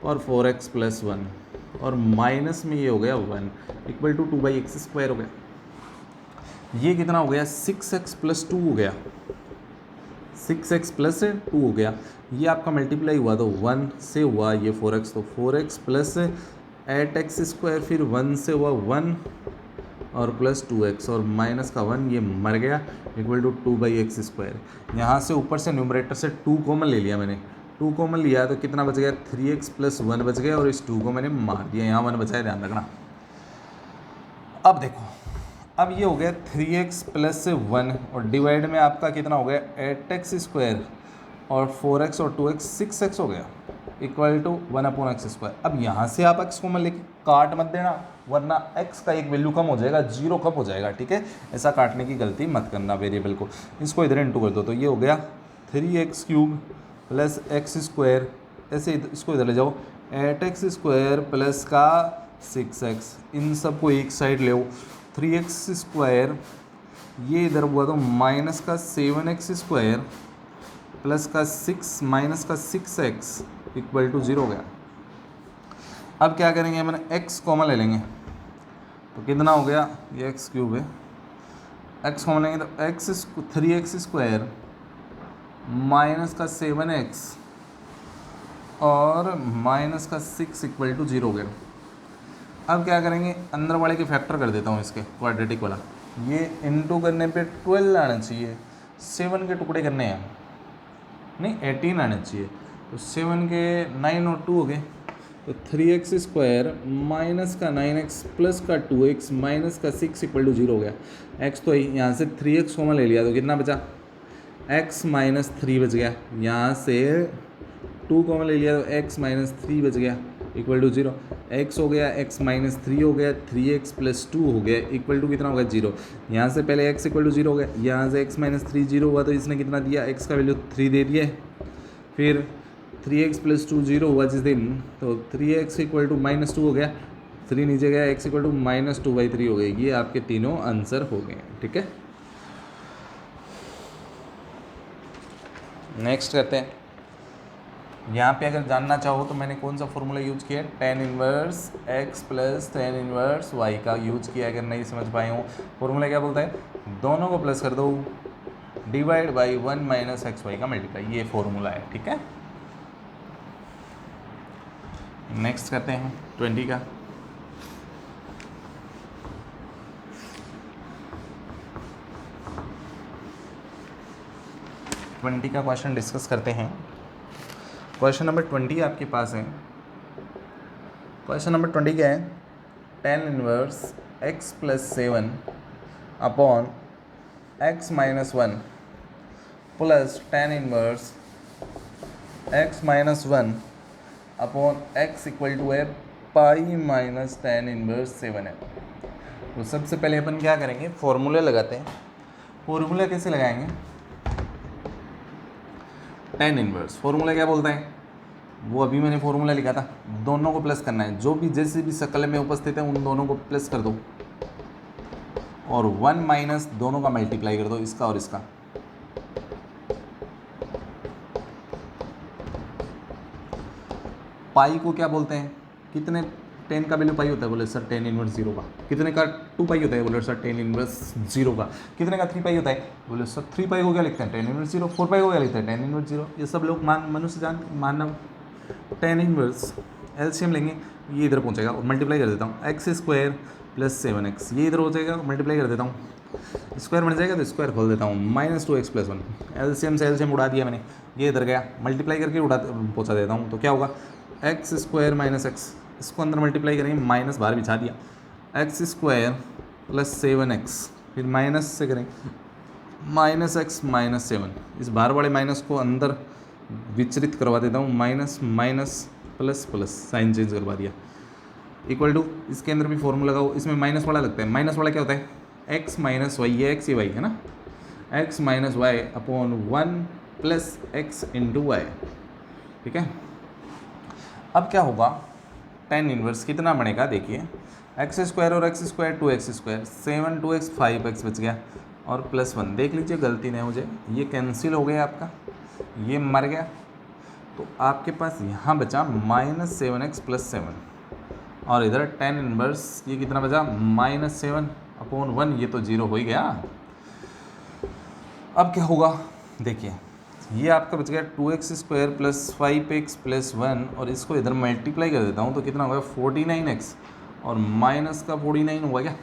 और 4x प्लस 1 और माइनस में ये हो गया 1 इक्वल टू 2/x स्क्वायर हो गया। ये कितना हो गया, 6x प्लस 2 हो गया, 6x प्लस 2 हो गया, ये आपका मल्टीप्लाई हुआ तो 1 से हुआ ये 4x, तो 4x प्लस 8x स्क्वायर, फिर 1 से हुआ 1 और प्लस 2x और माइनस का 1, ये मर गया, इक्वल टू 2/x स्क्वायर। यहाँ से ऊपर से न्यूमरेटर से 2 कॉमन ले लिया मैंने, 2 कॉमन लिया तो कितना बच गया, 3x प्लस 1 बच गया और इस 2 को मैंने मार दिया, यहाँ 1 बचा है, ध्यान रखना। अब देखो अब ये हो गया 3x प्लस 1 और डिवाइड में आपका कितना हो गया 8x स्क्वायर और 4x और 2x 6x हो गया इक्वल टू 1/x²। अब यहाँ से आप x को मैं लेके काट मत देना, वरना x का एक वैल्यू कम हो जाएगा, 0 कम हो जाएगा, ठीक है। ऐसा काटने की गलती मत करना वेरिएबल को। इसको इधर इंटू कर दो तो ये हो गया 3x³ प्लस x², ऐसे इसको इधर ले जाओ 8x² प्लस का 6x, इन सबको एक साइड ले आओ। 3x² ये इधर हुआ तो माइनस का 7x² प्लस का 6 माइनस का 6x इक्वल टू 0 हो गया। अब क्या करेंगे, मैंने x कॉमन ले लेंगे तो कितना हो गया, ये x³ है, x कॉमन लेंगे तो x 3x² माइनस का 7x और माइनस का 6 इक्वल टू 0 हो गया। अब क्या करेंगे, अंदर वाले के फैक्टर कर देता हूँ इसके, क्वाड्रेटिक वाला, ये इनटू करने पे 12 आना चाहिए, 7 के टुकड़े करने हैं, नहीं 18 आने चाहिए, तो 7 के 9 और 2 हो गए, तो 3x² माइनस का 9x प्लस का 2x माइनस का 6 इक्वल टू 0 हो गया। x तो यहाँ से 3x कॉमन ले लिया तो कितना बचा, x माइनस 3 बच गया, यहाँ से 2 कॉमन ले लिया तो x माइनस 3 बच गया इक्वल टू 0, x हो गया x माइनस 3 हो गया, 3x प्लस 2 हो गया इक्वल टू कितना हो गया 0। यहाँ से पहले x इक्वल टू 0 हो गया, यहाँ से x माइनस 3 0 हुआ तो इसने कितना दिया, x का वैल्यू 3 दे दिया, फिर 3x प्लस 2 0 हुआ जिस दिन, तो 3x इक्वल टू माइनस 2 हो गया, 3 नीचे गया, x इक्वल टू माइनस 2/3 हो गई। ये आपके तीनों आंसर हो गए, ठीक है। नेक्स्ट करते हैं, यहाँ पे अगर जानना चाहो तो मैंने कौन सा फॉर्मूला यूज किया है, tan inverse x plus tan inverse y का यूज किया। अगर नहीं समझ पाए हो, फॉर्मूला क्या बोलता है, दोनों को प्लस कर दो, डिवाइड बाई 1 माइनस XY का मल्टीप्लाई, ये फॉर्मूला है, ठीक है। नेक्स्ट करते हैं 20 का। क्वेश्चन डिस्कस करते हैं। क्वेश्चन नंबर 20 आपके पास है। क्वेश्चन नंबर 20 क्या है, tan inverse x plus 7 upon x minus 1 plus tan inverse x minus 1 upon x equal to है पाई माइनस tan इनवर्स 7 है। तो सबसे पहले अपन क्या करेंगे, फॉर्मूला लगाते हैं। फॉर्मूला कैसे लगाएंगे, tan इनवर्स फॉर्मूला क्या बोलता है, वो अभी मैंने फॉर्मूला लिखा था, दोनों को प्लस करना है, जो भी जैसे भी शक्ल में उपस्थित है उन दोनों को प्लस कर दो और 1 माइनस दोनों का मल्टीप्लाई कर दो, इसका और इसका। पाई को क्या बोलते हैं, कितने tan का वैल्यू पाई होता है, बोले सर tan इनवर्स 0 का। कितने का 2 पाई होता है, बोले सर tan इनवर्स 0 का। कितने का 3 पाई होता है, बोले सर 3 पाई को क्या लिखते हैं, tan इनवर्स 0। 4 पाई को क्या लिखते हैं, tan इनवर्स 0। ये सब लोग मनुष्य मानना tan इनवर्स एलसीएम लेंगे, ये इधर पहुंचेगा और मल्टीप्लाई कर देता हूँ, x² प्लस 7x, ये इधर हो जाएगा, मल्टीप्लाई कर देता हूँ, स्क्वायर बन जाएगा तो स्क्वायर खोल देता हूँ, माइनस 2x प्लस 1, एलसीएम से एलसीएम उड़ा दिया मैंने, ये इधर गया, मल्टीप्लाई करके पहुँचा देता हूँ, तो क्या होगा x² माइनस x, इसको अंदर मल्टीप्लाई करेंगे, माइनस बाहर बिछा दिया, x² प्लस 7x, फिर माइनस से करेंगे माइनस x माइनस 7, इस बाहर वाले माइनस को अंदर विचरित करवा देता हूँ, minus minus plus plus, sine change करवा दिया, इक्वल टू, इसके अंदर भी फॉर्मूला लगाओ, इसमें माइनस वाला लगता है, माइनस वाला क्या होता है, x माइनस वाई, ये x ये y है ना, x minus y upon 1 plus x into y, ठीक है। अब क्या होगा, tan इनवर्स कितना बनेगा, देखिए x² और x² 2x², 7 2x 5x बच गया और प्लस 1, देख लीजिए गलती नहीं मुझे, ये कैंसिल हो गया आपका, ये मर गया, तो आपके पास यहाँ बचा माइनस 7x प्लस 7 और इधर tan इनवर्स ये कितना बचा, माइनस 7 अपॉन 1, ये तो 0 हो ही गया। अब क्या होगा, देखिए ये आपका बच गया 2x² प्लस 5x प्लस 1 और इसको इधर मल्टीप्लाई कर देता हूँ तो कितना होगा 49x और माइनस का 49 हुआ क्या,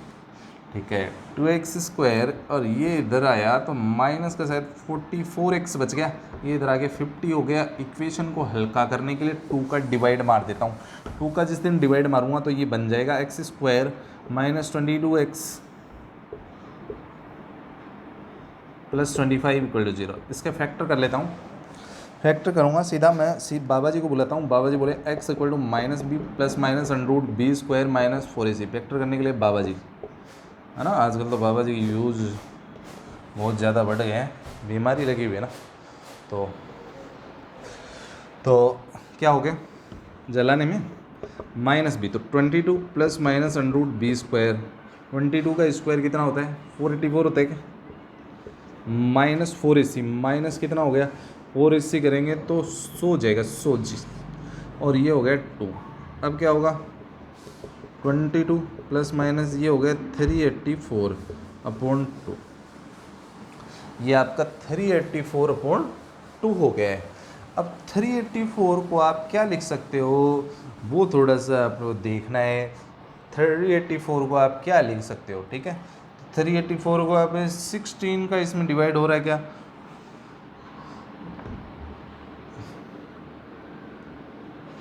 ठीक है, 2x² और ये इधर आया तो माइनस का शायद 44x बच गया, ये इधर आके 50 हो गया। इक्वेशन को हल्का करने के लिए 2 का डिवाइड मार देता हूँ, 2 का जिस दिन डिवाइड मारूंगा तो ये बन जाएगा x² minus 22x plus 25 equal to 0। इसके फैक्टर कर लेता हूँ, फैक्टर करूँगा सीधा मैं बाबा जी को बुलाता हूँ। बाबा जी बोले x equal to minus b plus minus under b square minus 4ac। Factor करने के लिए बाबा जी, है ना, आजकल तो बाबा जी की यूज़ बहुत ज़्यादा बढ़ गए हैं, बीमारी लगी हुई है ना। तो क्या हो गया जलाने में, माइनस बी, तो 22 plus minus under b square, 22 का स्क्वायर कितना होता है 484 होता है क्या, माइनस 4ac, माइनस कितना हो गया 4ac करेंगे तो 100 हो जाएगा 100 जी, और ये हो गया 2। अब क्या होगा 22 प्लस माइनस ये हो गया 384 अपॉन 2, ये आपका 384 अपॉन 2 हो गया है। अब 384 को आप क्या लिख सकते हो, वो थोड़ा सा आपको देखना है। 384 को आप क्या लिख सकते हो, ठीक है, 384 को आप 16 का इसमें डिवाइड हो रहा है क्या,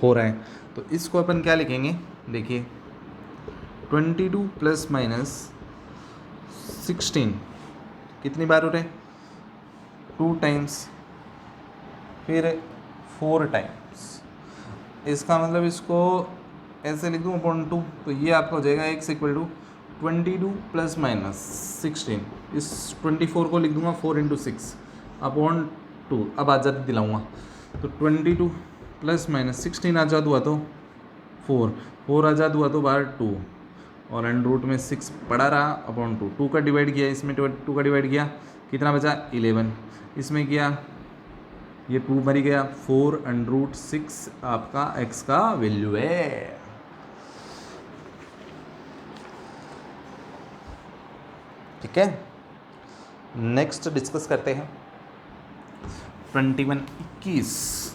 हो रहा है, तो इसको अपन क्या लिखेंगे, देखिए 22 प्लस माइनस 16 कितनी बार हो रहे हैं 2 टाइम्स, फिर 4 टाइम्स, इसका मतलब इसको ऐसे लिख दूँ अपॉन 2, तो ये आपका हो जाएगा x equal to 22 plus minus 16, इस 24 को लिख दूंगा 4 इंटू 6 अपॉन 2। अब आज़ादी दिलाऊंगा, तो 22 प्लस माइनस 16 आज़ाद हुआ तो 4 आज़ाद हुआ तो बाहर 2, और अंडर रूट में 6 पड़ा रहा अपॉन 2 का डिवाइड किया, इसमें 2 का डिवाइड किया, कितना बचा 11, इसमें किया ये 2 मर गया, 4 अंडर रूट 6 आपका x का वैल्यू है। ठीक है, नेक्स्ट डिस्कस करते हैं 21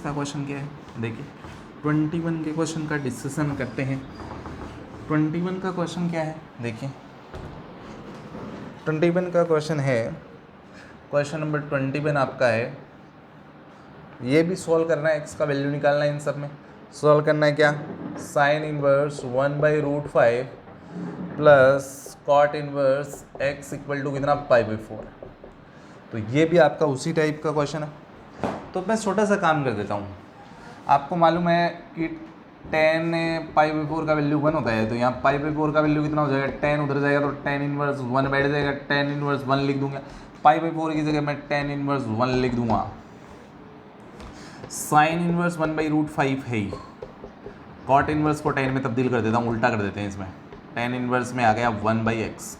का क्वेश्चन क्या है, देखिए 21 के क्वेश्चन का डिस्कशन करते हैं। 21 का क्वेश्चन क्या है, देखिए 21 का क्वेश्चन है, क्वेश्चन नंबर 21 आपका है, ये भी सॉल्व करना है, x का वैल्यू निकालना है, इन सब में सॉल्व करना है क्या, sine inverse 1/√5 plus cot inverse x equal to कितना π/4। तो ये भी आपका उसी टाइप का क्वेश्चन है। तो मैं छोटा सा काम कर देता हूँ, आपको मालूम है कि tan π/4 का वैल्यू 1 होता है, तो यहाँ π/4 का वैल्यू कितना हो जाएगा, tan उधर जाएगा तो tan इनवर्स 1 बैठ जाएगा, tan इनवर्स 1 लिख दूंगा, π/4 की जगह मैं tan इनवर्स 1 लिख दूंगा। साइन इनवर्स 1/√5 है ही, कॉट इनवर्स को tan में तब्दील कर देता हूँ, उल्टा कर देते हैं, इसमें tan इनवर्स में आ गया 1/x।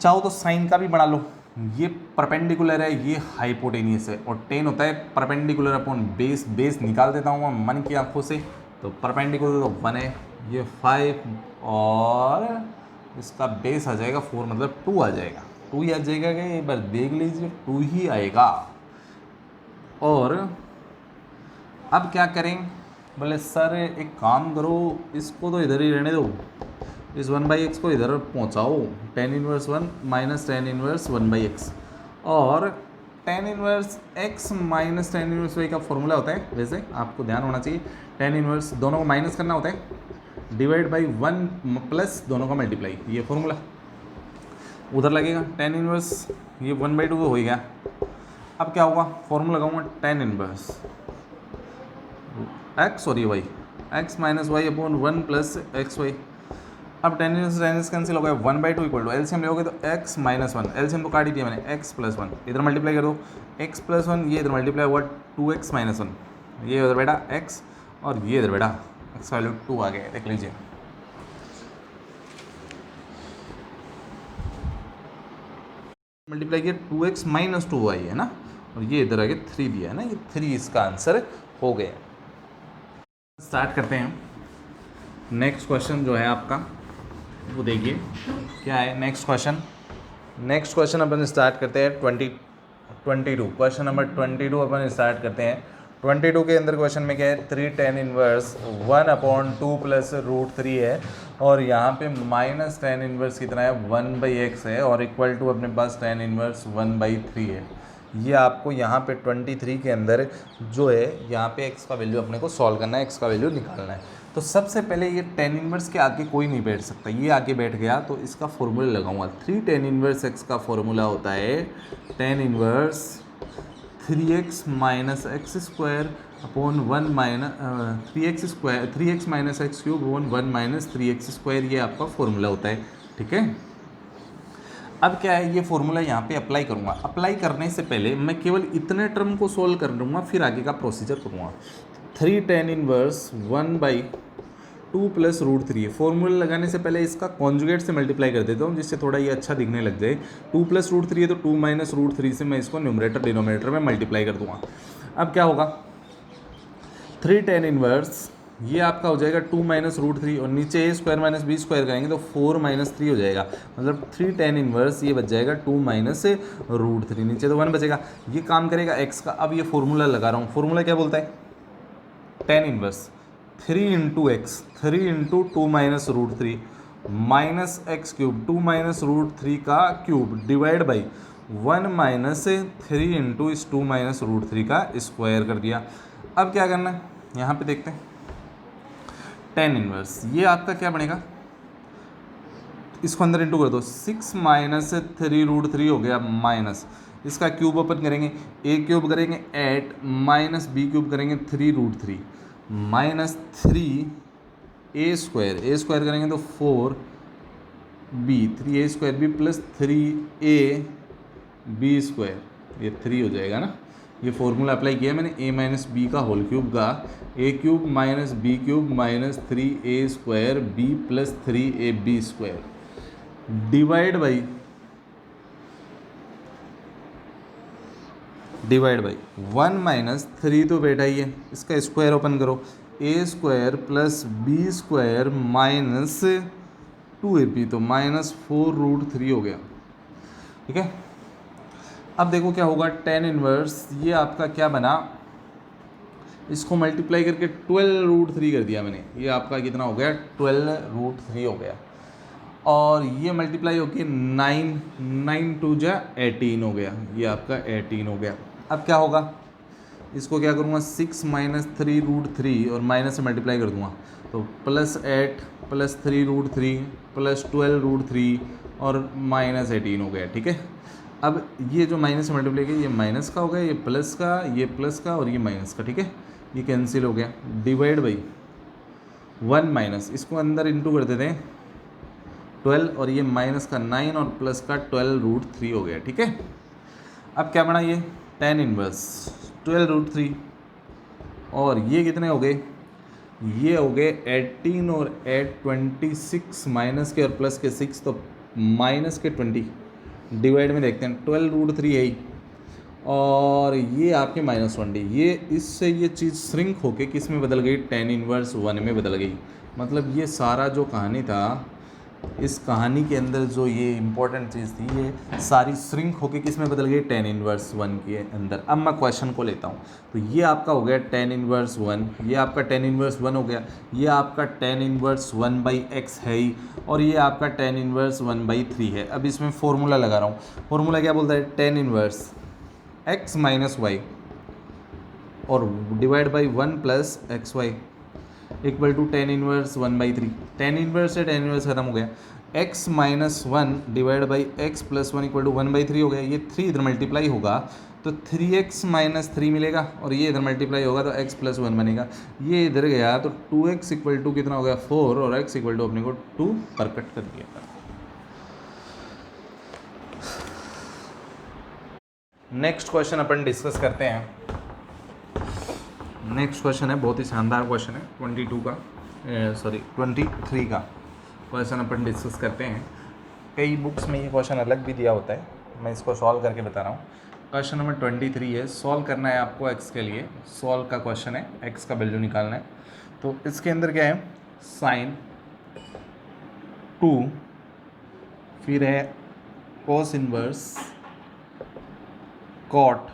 चाहो तो साइन का भी बना लो, ये परपेंडिकुलर है, ये हाइपोटेनियस है, और tan होता है परपेंडिकुलर अपॉन बेस, बेस निकाल देता हूँ मन की आंखों से, तो परपेंडिकुलर तो 1 है, ये 5 और इसका बेस आ जाएगा 4, मतलब 2 आ जाएगा, 2 ही आ जाएगा क्या, एक बार देख लीजिए 2 ही आएगा। और अब क्या करें, बोले सर एक काम करो, इसको तो इधर ही रहने दो, इस 1/x को इधर पहुंचाओ, tan inverse 1 minus tan inverse 1/x, और tan inverse x minus tan inverse y का फॉर्मूला होता है, वैसे आपको ध्यान होना चाहिए, tan इनवर्स दोनों को माइनस करना होता है, डिवाइड बाई 1 प्लस दोनों का मल्टीप्लाई, ये फॉर्मूला उधर लगेगा, tan इनवर्स ये 1/2 हो ही गया। अब क्या होगा, फॉर्मूला लगाऊंगा tan इनवर्स x और ये y, x minus y upon 1 plus x y. अब tan इनवर्स कैंसिल हो गया, 1/2 इक्वल टू एलसीएम लोगे तो x माइनस 1, एलसीएम तो काट ही दिया मैंने, x प्लस 1 इधर मल्टीप्लाई कर दो, x प्लस 1 ये इधर मल्टीप्लाई हुआ 2x माइनस 1, ये इधर बैठा x और ये इधर बैठा x वैल्यू 2 आ गया, देख लीजिए। मल्टीप्लाई किया 2x माइनस 2 आई है ना, और ये इधर आगे 3 दिया है ना, ये 3 इसका आंसर हो गया। स्टार्ट करते हैं, नेक्स्ट क्वेश्चन जो है आपका वो देखिए क्या है। नेक्स्ट क्वेश्चन अपन स्टार्ट करते हैं 22, क्वेश्चन नंबर 22 अपन स्टार्ट करते हैं। 22 के अंदर क्वेश्चन में क्या है, 3 tan इनवर्स 1/2 प्लस √3 है, और यहाँ पे माइनस tan इनवर्स कितना है 1/x है, और इक्वल टू अपने पास tan इनवर्स 1/3 है। ये आपको यहाँ पे 23 के अंदर जो है, यहाँ पे x का वैल्यू अपने को सॉल्व करना है, x का वैल्यू निकालना है। तो सबसे पहले ये टेन इनवर्स के आगे कोई नहीं बैठ सकता, ये आगे बैठ गया तो इसका फॉर्मूला लगाऊंगा। 3 टेन इनवर्स एक्स का फॉर्मूला होता है tan inverse 3x minus x square upon 1 minus 3x minus x cube upon 1 minus 3x square, ये आपका फॉर्मूला होता है। ठीक है, अब क्या है, ये फॉर्मूला यहाँ पे अप्लाई करूँगा। अप्लाई करने से पहले मैं केवल इतने टर्म को सोल्व कर लूँगा, फिर आगे का प्रोसीजर करूँगा। 3 टेन इनवर्स 1/2 प्लस √3, फॉर्मूला लगाने से पहले इसका कॉन्जुगेट से मल्टीप्लाई कर देता हूँ, जिससे थोड़ा ये अच्छा दिखने लग जाए। 2 प्लस √3 है तो 2 माइनस √3 से मैं इसको न्यूमरेटर डिनोमिनेटर में मल्टीप्लाई कर दूँगा। अब क्या होगा, 3 टेन इनवर्स ये आपका हो जाएगा 2 माइनस √3 और नीचे ए स्क्वायर माइनस बी स्क्वायर करेंगे तो 4 माइनस 3 हो जाएगा, मतलब 3 टेन इनवर्स ये बच जाएगा 2 माइनस √3, नीचे तो 1 बचेगा। ये काम करेगा एक्स का। अब ये फॉर्मूला लगा रहा हूँ, फॉर्मूला क्या बोलता है, tan inverse 3 into x 3 into 2 minus √3 minus x cube 2 minus √3 का cube divide by 1 minus 3 into इस 2 माइनस √3 का स्क्वायर कर दिया। अब क्या करना है, यहाँ पे देखते हैं टेन इनवर्स, ये आपका क्या बनेगा, इसको अंदर इंटू कर दो, 6 माइनस 3 √3 हो गया माइनस, इसका क्यूब ओपन करेंगे, ए क्यूब करेंगे 8 माइनस बी क्यूब करेंगे 3 √3 माइनस 3 ए स्क्वायर करेंगे तो 4 b 3 a square b plus 3 a b square, ये 3 हो जाएगा ना। ये फॉर्मूला अप्लाई किया मैंने, ए माइनस बी का होल क्यूब का a cube minus b cube minus 3 a square b plus 3 a b square divide by 1 minus 3 तो बेटा ही है, इसका स्क्वायर ओपन करो, a square plus b square minus 2ab तो माइनस 4 √3 हो गया। ठीक है, अब देखो क्या होगा, टेन इनवर्स ये आपका क्या बना, इसको मल्टीप्लाई करके 12 √3 कर दिया मैंने, ये आपका कितना हो गया 12 √3 हो गया, और ये मल्टीप्लाई होके 9 2 जा 18 हो गया, ये आपका 18 हो गया। अब क्या होगा, इसको क्या करूँगा 6 माइनस 3 √3 और माइनस से मल्टीप्लाई कर दूँगा तो प्लस 8 प्लस 3 √3 प्लस 12 √3 और माइनस 18 हो गया। ठीक है, अब ये जो माइनस से मल्टीप्लाई किया ये माइनस का हो गया, ये प्लस का, ये प्लस का और ये माइनस का। ठीक है, ये कैंसिल हो गया, डिवाइड बाई 1 माइनस, इसको अंदर इंटू कर देते हैं 12 और ये माइनस का 9 और प्लस का 12 √3 हो गया। ठीक है, अब क्या बना, ये टेन इनवर्स 12 √3 और ये कितने हो गए, ये हो गए 18 और 8 26 माइनस के और प्लस के 6 तो माइनस के 20 डिवाइड में देखते हैं 12 √3 है ही, और ये आपके माइनस 20, ये इससे ये चीज़ श्रिंक होके किस में बदल गई, टेन इनवर्स 1 में बदल गई। मतलब ये सारा जो कहानी था, इस कहानी के अंदर जो ये इंपॉर्टेंट चीज़ थी, ये सारी श्रिंक होके किस में बदल गई, टेन इनवर्स 1 के अंदर। अब मैं क्वेश्चन को लेता हूँ, तो ये आपका हो गया टेन इनवर्स 1, ये आपका टेन इनवर्स 1 हो गया, ये आपका टेन इनवर्स 1/x है ही, और ये आपका टेन इनवर्स 1/3 है। अब इसमें फॉर्मूला लगा रहा हूँ, फॉर्मूला क्या बोलता है, tan inverse x minus y और divide by 1 plus x y equal to tan inverse 1/3, tan inverse से टेन इनवर्स खत्म हो गया, x minus 1 divide by x plus 1 equal to 1/3 हो गया, ये 3 इधर मल्टीप्लाई होगा तो 3x माइनस 3 मिलेगा, और ये इधर मल्टीप्लाई होगा तो x प्लस 1 बनेगा, ये इधर गया तो 2x इक्वल टू कितना हो गया 4 और x इक्वल टू अपने को 2 पर कट कर दिया। नेक्स्ट क्वेश्चन अपन डिस्कस करते हैं। नेक्स्ट क्वेश्चन है, बहुत ही शानदार क्वेश्चन है, 23 का क्वेश्चन अपन डिस्कस करते हैं। कई बुक्स में ये क्वेश्चन अलग भी दिया होता है, मैं इसको सॉल्व करके बता रहा हूँ। क्वेश्चन नंबर 23 है, सॉल्व करना है आपको एक्स के लिए, सॉल्व का क्वेश्चन है, एक्स का वैल्यू निकालना है। तो इसके अंदर क्या है, साइन 2, फिर है cos inverse cot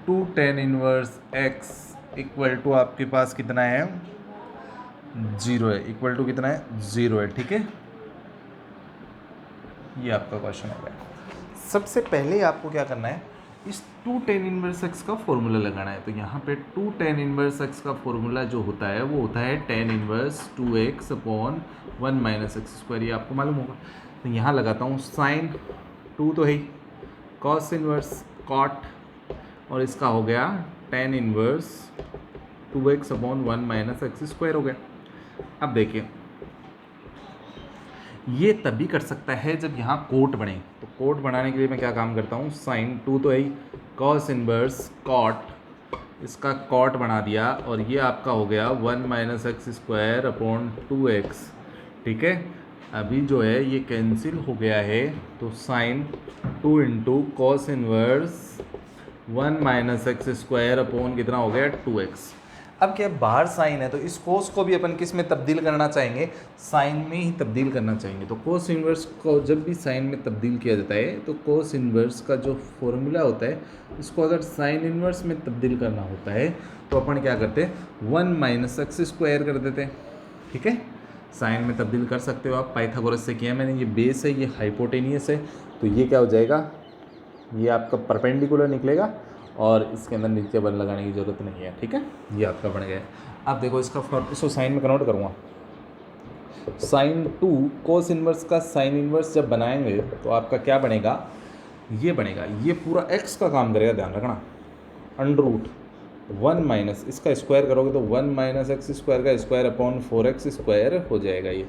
2 tan inverse x equal to आपके पास कितना है 0 है, इक्वल टू कितना है 0 है। ठीक है, ये आपका क्वेश्चन हो गया। सबसे पहले आपको क्या करना है, इस 2 tan इनवर्स एक्स का फॉर्मूला लगाना है। तो यहाँ पे 2 tan इनवर्स एक्स का फॉर्मूला जो होता है वो होता है tan inverse 2x upon 1 minus x square, ये आपको मालूम होगा। तो यहाँ लगाता हूँ साइन 2 तो है ही, कॉस इनवर्स कॉट, और इसका हो गया tan inverse 2x upon 1 minus x square हो गया। अब देखिए ये तभी कर सकता है जब यहाँ कोट बने। तो कोट बनाने के लिए मैं क्या काम करता हूँ, साइन 2 तो है ही, कॉस इनवर्स कॉट, इसका कॉट बना दिया, और ये आपका हो गया 1 minus x square upon 2x। ठीक है, अभी जो है ये कैंसिल हो गया है, तो sine 2 into cos inverse 1 minus x square upon कितना हो गया 2x। अब क्या बाहर साइन है तो इस कोस को भी अपन किस में तब्दील करना चाहेंगे, साइन में ही तब्दील करना चाहेंगे। तो कोस इनवर्स को जब भी साइन में तब्दील किया जाता है तो कोस इनवर्स का जो फॉर्मूला होता है इसको अगर साइन इनवर्स में तब्दील करना होता है तो अपन क्या करते हैं 1 माइनस एक्स स्क्वायर कर देते हैं। ठीक है, साइन में तब्दील कर सकते हो आप, पाइथागोरस से किया मैंने। ये बेस है, ये हाइपोटेनियस है, तो ये क्या हो जाएगा, ये आपका परपेंडिकुलर निकलेगा और इसके अंदर नीचे बल लगाने की ज़रूरत नहीं है। ठीक है, ये आपका बन गया। अब देखो इसका फॉर्म, इसको साइन में कन्वर्ट करूँगा। साइन 2 कोस इनवर्स का साइन इनवर्स जब बनाएंगे तो आपका क्या बनेगा, ये बनेगा, ये पूरा एक्स का काम करेगा, ध्यान रखना, अंडर रूट 1 माइनस इसका स्क्वायर करोगे तो 1 माइनस एक्स स्क्वायर का स्क्वायर अपॉन 4x स्क्वायर हो जाएगा ये।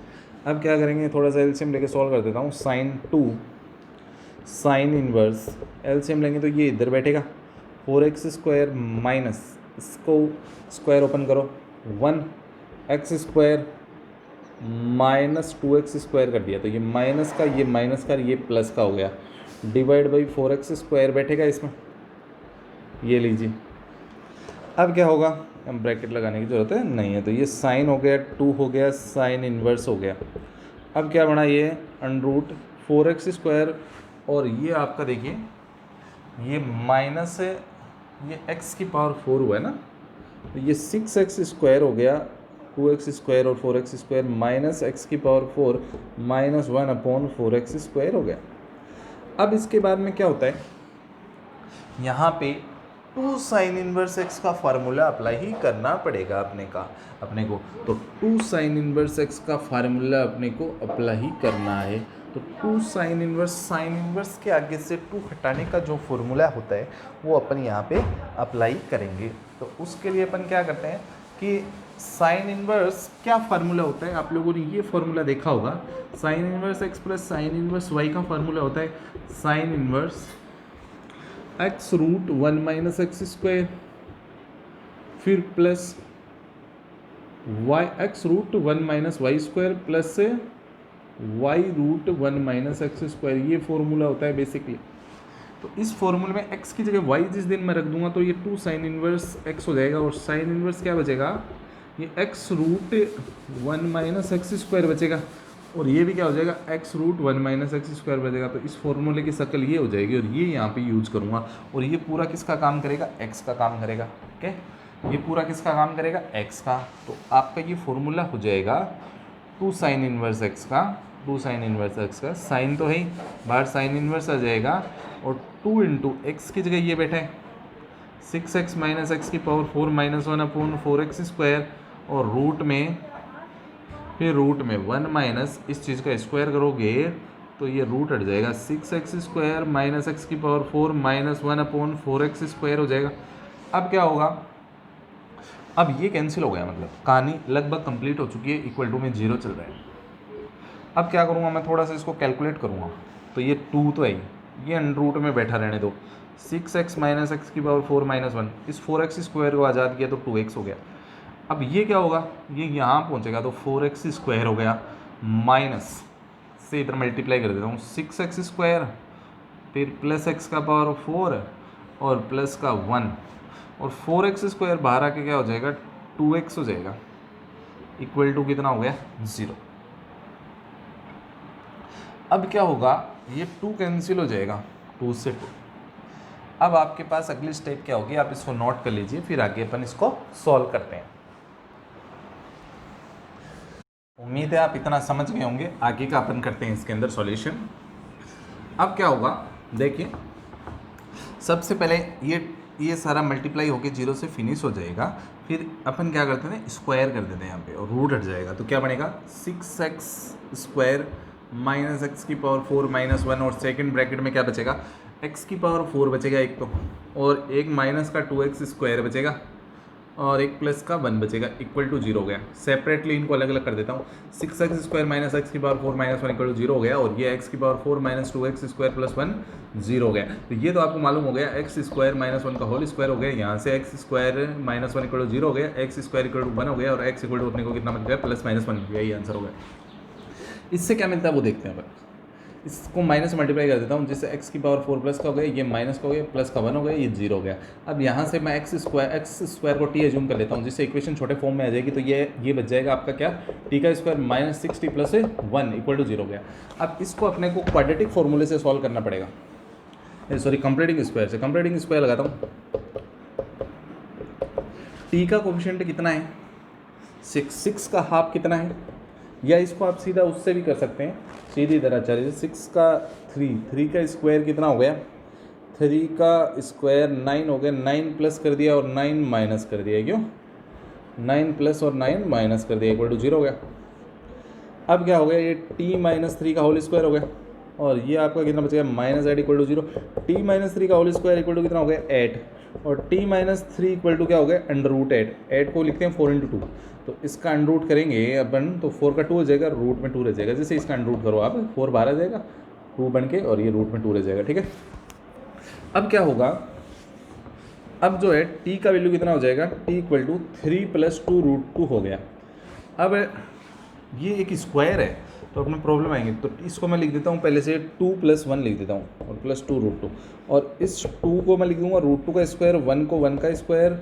अब क्या करेंगे, थोड़ा सा एलसीएम लेके सॉल्व कर देता हूँ। साइन 2 साइन इनवर्स एलसीएम लेंगे तो ये इधर बैठेगा, 4x स्क्वायर माइनस इसको स्क्वायर ओपन करो 1x square minus 2x square कर दिया, तो ये माइनस का ये माइनस का ये प्लस का हो गया, डिवाइड बाई 4x स्क्वायर बैठेगा इसमें, ये लीजिए। अब क्या होगा, हम ब्रैकेट लगाने की ज़रूरत है नहीं है, तो ये साइन हो गया 2 हो गया साइन इनवर्स हो गया। अब क्या बना, ये अंडर रूट 4x स्क्वायर, और ये आपका देखिए ये माइनस है, ये x की पावर 4 हुआ है ना, तो ये 6x स्क्वायर हो गया, 2x स्क्वायर और 4x स्क्वायर माइनस x की power 4 minus 1 upon 4x square हो गया। अब इसके बाद में क्या होता है, यहाँ पे 2 साइन इनवर्स x का फार्मूला अप्लाई ही करना पड़ेगा अपने को। तो 2 साइन इनवर्स x का फार्मूला अपने को अप्लाई ही करना है। तो 2 साइन इनवर्स के आगे से 2 हटाने का जो फॉर्मूला होता है वो अपन यहाँ पे अप्लाई करेंगे। तो उसके लिए अपन क्या करते हैं कि साइन इनवर्स क्या फार्मूला होता है, आप लोगों ने ये फार्मूला देखा होगा, sine inverse x plus sine inverse y का फार्मूला होता है sine inverse x root 1 minus x square, फिर plus y x root 1 minus y square plus y root 1 minus x square, ये फॉर्मूला होता है बेसिकली। तो इस फॉर्मूले में x की जगह y जिस दिन मैं रख दूंगा तो ये 2 साइन इनवर्स x हो जाएगा, और साइन इनवर्स क्या बचेगा, ये x root 1 minus x square बचेगा, और ये भी क्या हो जाएगा x root 1 minus x square बचेगा। तो इस फॉर्मूले की शक्ल ये हो जाएगी, और ये यहाँ पे यूज करूँगा, और ये पूरा किसका काम करेगा, x का काम करेगा। ओके, ये पूरा किसका काम करेगा, x का। तो आपका ये फॉर्मूला हो जाएगा 2 साइन इनवर्स x का, 2 साइन इनवर्स x का, साइन तो है ही, बाहर साइन इनवर्स आ जाएगा, और 2 इंटू एक्स की जगह ये बैठा है 6x माइनस एक्स की power 4 minus 1 upon 4x square, और रूट में फिर रूट में 1 माइनस इस चीज़ का स्क्वायर करोगे तो ये रूट हट जाएगा, 6x स्क्वायर माइनस एक्स की power 4 minus 1 upon 4x square हो जाएगा। अब क्या होगा, अब ये कैंसिल हो गया, मतलब कहानी लगभग कंप्लीट हो चुकी है, इक्वल टू में 0 चल रहा है। अब क्या करूँगा, मैं थोड़ा सा इसको कैलकुलेट करूँगा। तो ये 2 तो है, ये अंडर रूट में बैठा रहने दो, 6x माइनस एक्स की पावर 4 माइनस 1, इस 4x स्क्वायर को आज़ाद किया तो 2x हो गया। अब ये क्या होगा, ये यहाँ पहुँचेगा तो 4x स्क्वायर हो गया, माइनस से इधर मल्टीप्लाई कर देता हूँ 6x स्क्वायर, फिर प्लस x का पावर 4 और प्लस का 1, और 4x स्क्वायर बाहर आके क्या हो जाएगा 2x हो जाएगा, इक्वल टू कितना हो गया 0। अब क्या होगा, ये 2 कैंसिल हो जाएगा, 2 से 2। अब आपके पास अगली स्टेप क्या होगी, आप इसको नोट कर लीजिए, फिर आगे अपन इसको सॉल्व करते हैं। उम्मीद है आप इतना समझ गए होंगे, आगे का अपन करते हैं इसके अंदर सॉल्यूशन। अब क्या होगा, देखिए सबसे पहले ये सारा मल्टीप्लाई होके 0 से फिनिश हो जाएगा, फिर अपन क्या करते हैं, स्क्वायर कर देते हैं यहाँ पे और रूट हट जाएगा, तो क्या बनेगा 6x स्क्वायर माइनस एक्स की पावर 4 माइनस 1, और सेकंड ब्रैकेट में क्या बचेगा, x की पावर 4 बचेगा एक तो, और एक माइनस का 2x स्क्वायर बचेगा, और एक प्लस का 1 बचेगा, इक्वल टू 0 हो गया। सेपरेटली इनको अलग अलग कर देता हूँ। 6x स्क्वायर माइनस एक्स की पावर 4 माइनस 1 इक्वल टू 0 हो गया, और ये x की power 4 minus 2x square plus 1 0 हो गया। तो ये तो आपको मालूम हो गया, एक्स स्क्वायर माइनस 1 का होल स्क्वायर हो गया, यहाँ से x square minus 1 equal to 0 हो गया, एक्स स्क्वायर इक्वल टू 1 हो गया, और एक्स इक्वल टू अपने को कितना मिल गया, प्लस माइनस 1, यही आंसर हो गया। इससे क्या मिलता है वो देखते हैं अपन। इसको माइनस मल्टीप्लाई कर देता हूँ, जिससे x की पावर 4 प्लस का हो गया, ये माइनस का हो गया, प्लस का 1 हो गया, ये 0 हो गया। अब यहाँ से मैं एक्स स्क्वायर को t एज्यूम कर लेता हूँ, जिससे इक्वेशन छोटे फॉर्म में आ जाएगी, तो ये बच जाएगा आपका क्या, t का square minus 6t plus 1 equal to 0 हो गया। अब इसको अपने को क्वाड्रेटिक फॉर्मूले से सॉल्व करना पड़ेगा, सॉरी कंप्लीटिंग स्क्वायर से। कंप्लीटिंग स्क्वायर लगाता हूँ, t का कोफिशिएंट कितना है 6 का हाफ कितना है, या इसको आप सीधा उससे भी कर सकते हैं, सीधी तरह चलिए। 6 का 3 का स्क्वायर कितना हो गया, 3 का स्क्वायर 9 हो गया, 9 प्लस कर दिया और 9 माइनस कर दिया, क्यों 9 प्लस और 9 माइनस कर दिया इक्वल टू 0 हो गया। अब क्या हो गया, ये t माइनस 3 का होल स्क्वायर हो गया, और ये आपका कितना बचेगा, minus 8 equal to 0। t minus 3 का होल स्क्वायर इक्वल टू कितना हो गया 8, और t माइनस 3 इक्वल टू क्या हो गया, अंडर रूट 8 को लिखते हैं 4 इंटू 2, तो इसका अंडर रूट करेंगे अपन, तो 4 का 2 हो जाएगा, रूट में 2 रह जाएगा। जैसे इसका अंडर रूट करो आप, 4 बाहर आ जाएगा 2 बन के, और ये रूट में 2 रह जाएगा, ठीक है। अब क्या होगा, अब जो है t का वैल्यू कितना हो जाएगा, t equal to 3 plus 2 root 2 हो गया। अब ये एक स्क्वायर है, तो अपने प्रॉब्लम आएंगे, तो इसको मैं लिख देता हूँ पहले से 2 प्लस 1 लिख देता हूँ, और प्लस 2 रूट 2, और इस 2 को मैं लिख दूँगा रूट 2 का स्क्वायर, 1 को 1 का स्क्वायर,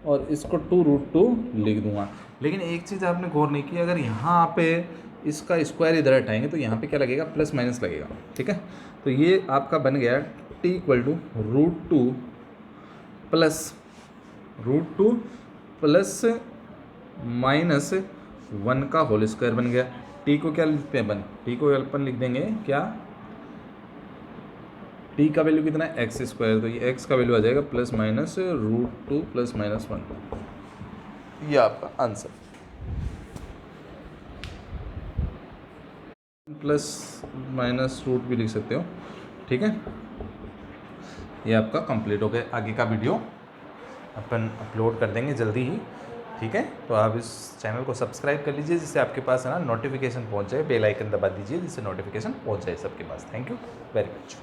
और इसको 2 रूट 2 लिख दूँगा। लेकिन एक चीज़ आपने गौर नहीं की, अगर यहाँ पे इसका स्क्वायर इधर हटाएंगे तो यहाँ पे क्या लगेगा, प्लस माइनस लगेगा, ठीक है। तो ये आपका बन गया t equal to root 2 plus minus 1 का होल स्क्वायर बन गया। t को क्या लिखते हैं अपन, t को अपन लिख देंगे क्या, t का वैल्यू कितना है एक्स स्क्वायर, तो ये x का वैल्यू आ जाएगा plus minus root 2 plus minus 1, ये आपका आंसर। प्लस माइनस रूट भी लिख सकते हो, ठीक है। ये आपका कंप्लीट हो गया। आगे का वीडियो अपन अपलोड कर देंगे जल्दी ही, ठीक है। तो आप इस चैनल को सब्सक्राइब कर लीजिए, जिससे आपके पास है ना नोटिफिकेशन पहुंच जाए, बेल आइकन दबा दीजिए जिससे नोटिफिकेशन पहुंच जाए सबके पास। Thank you very much.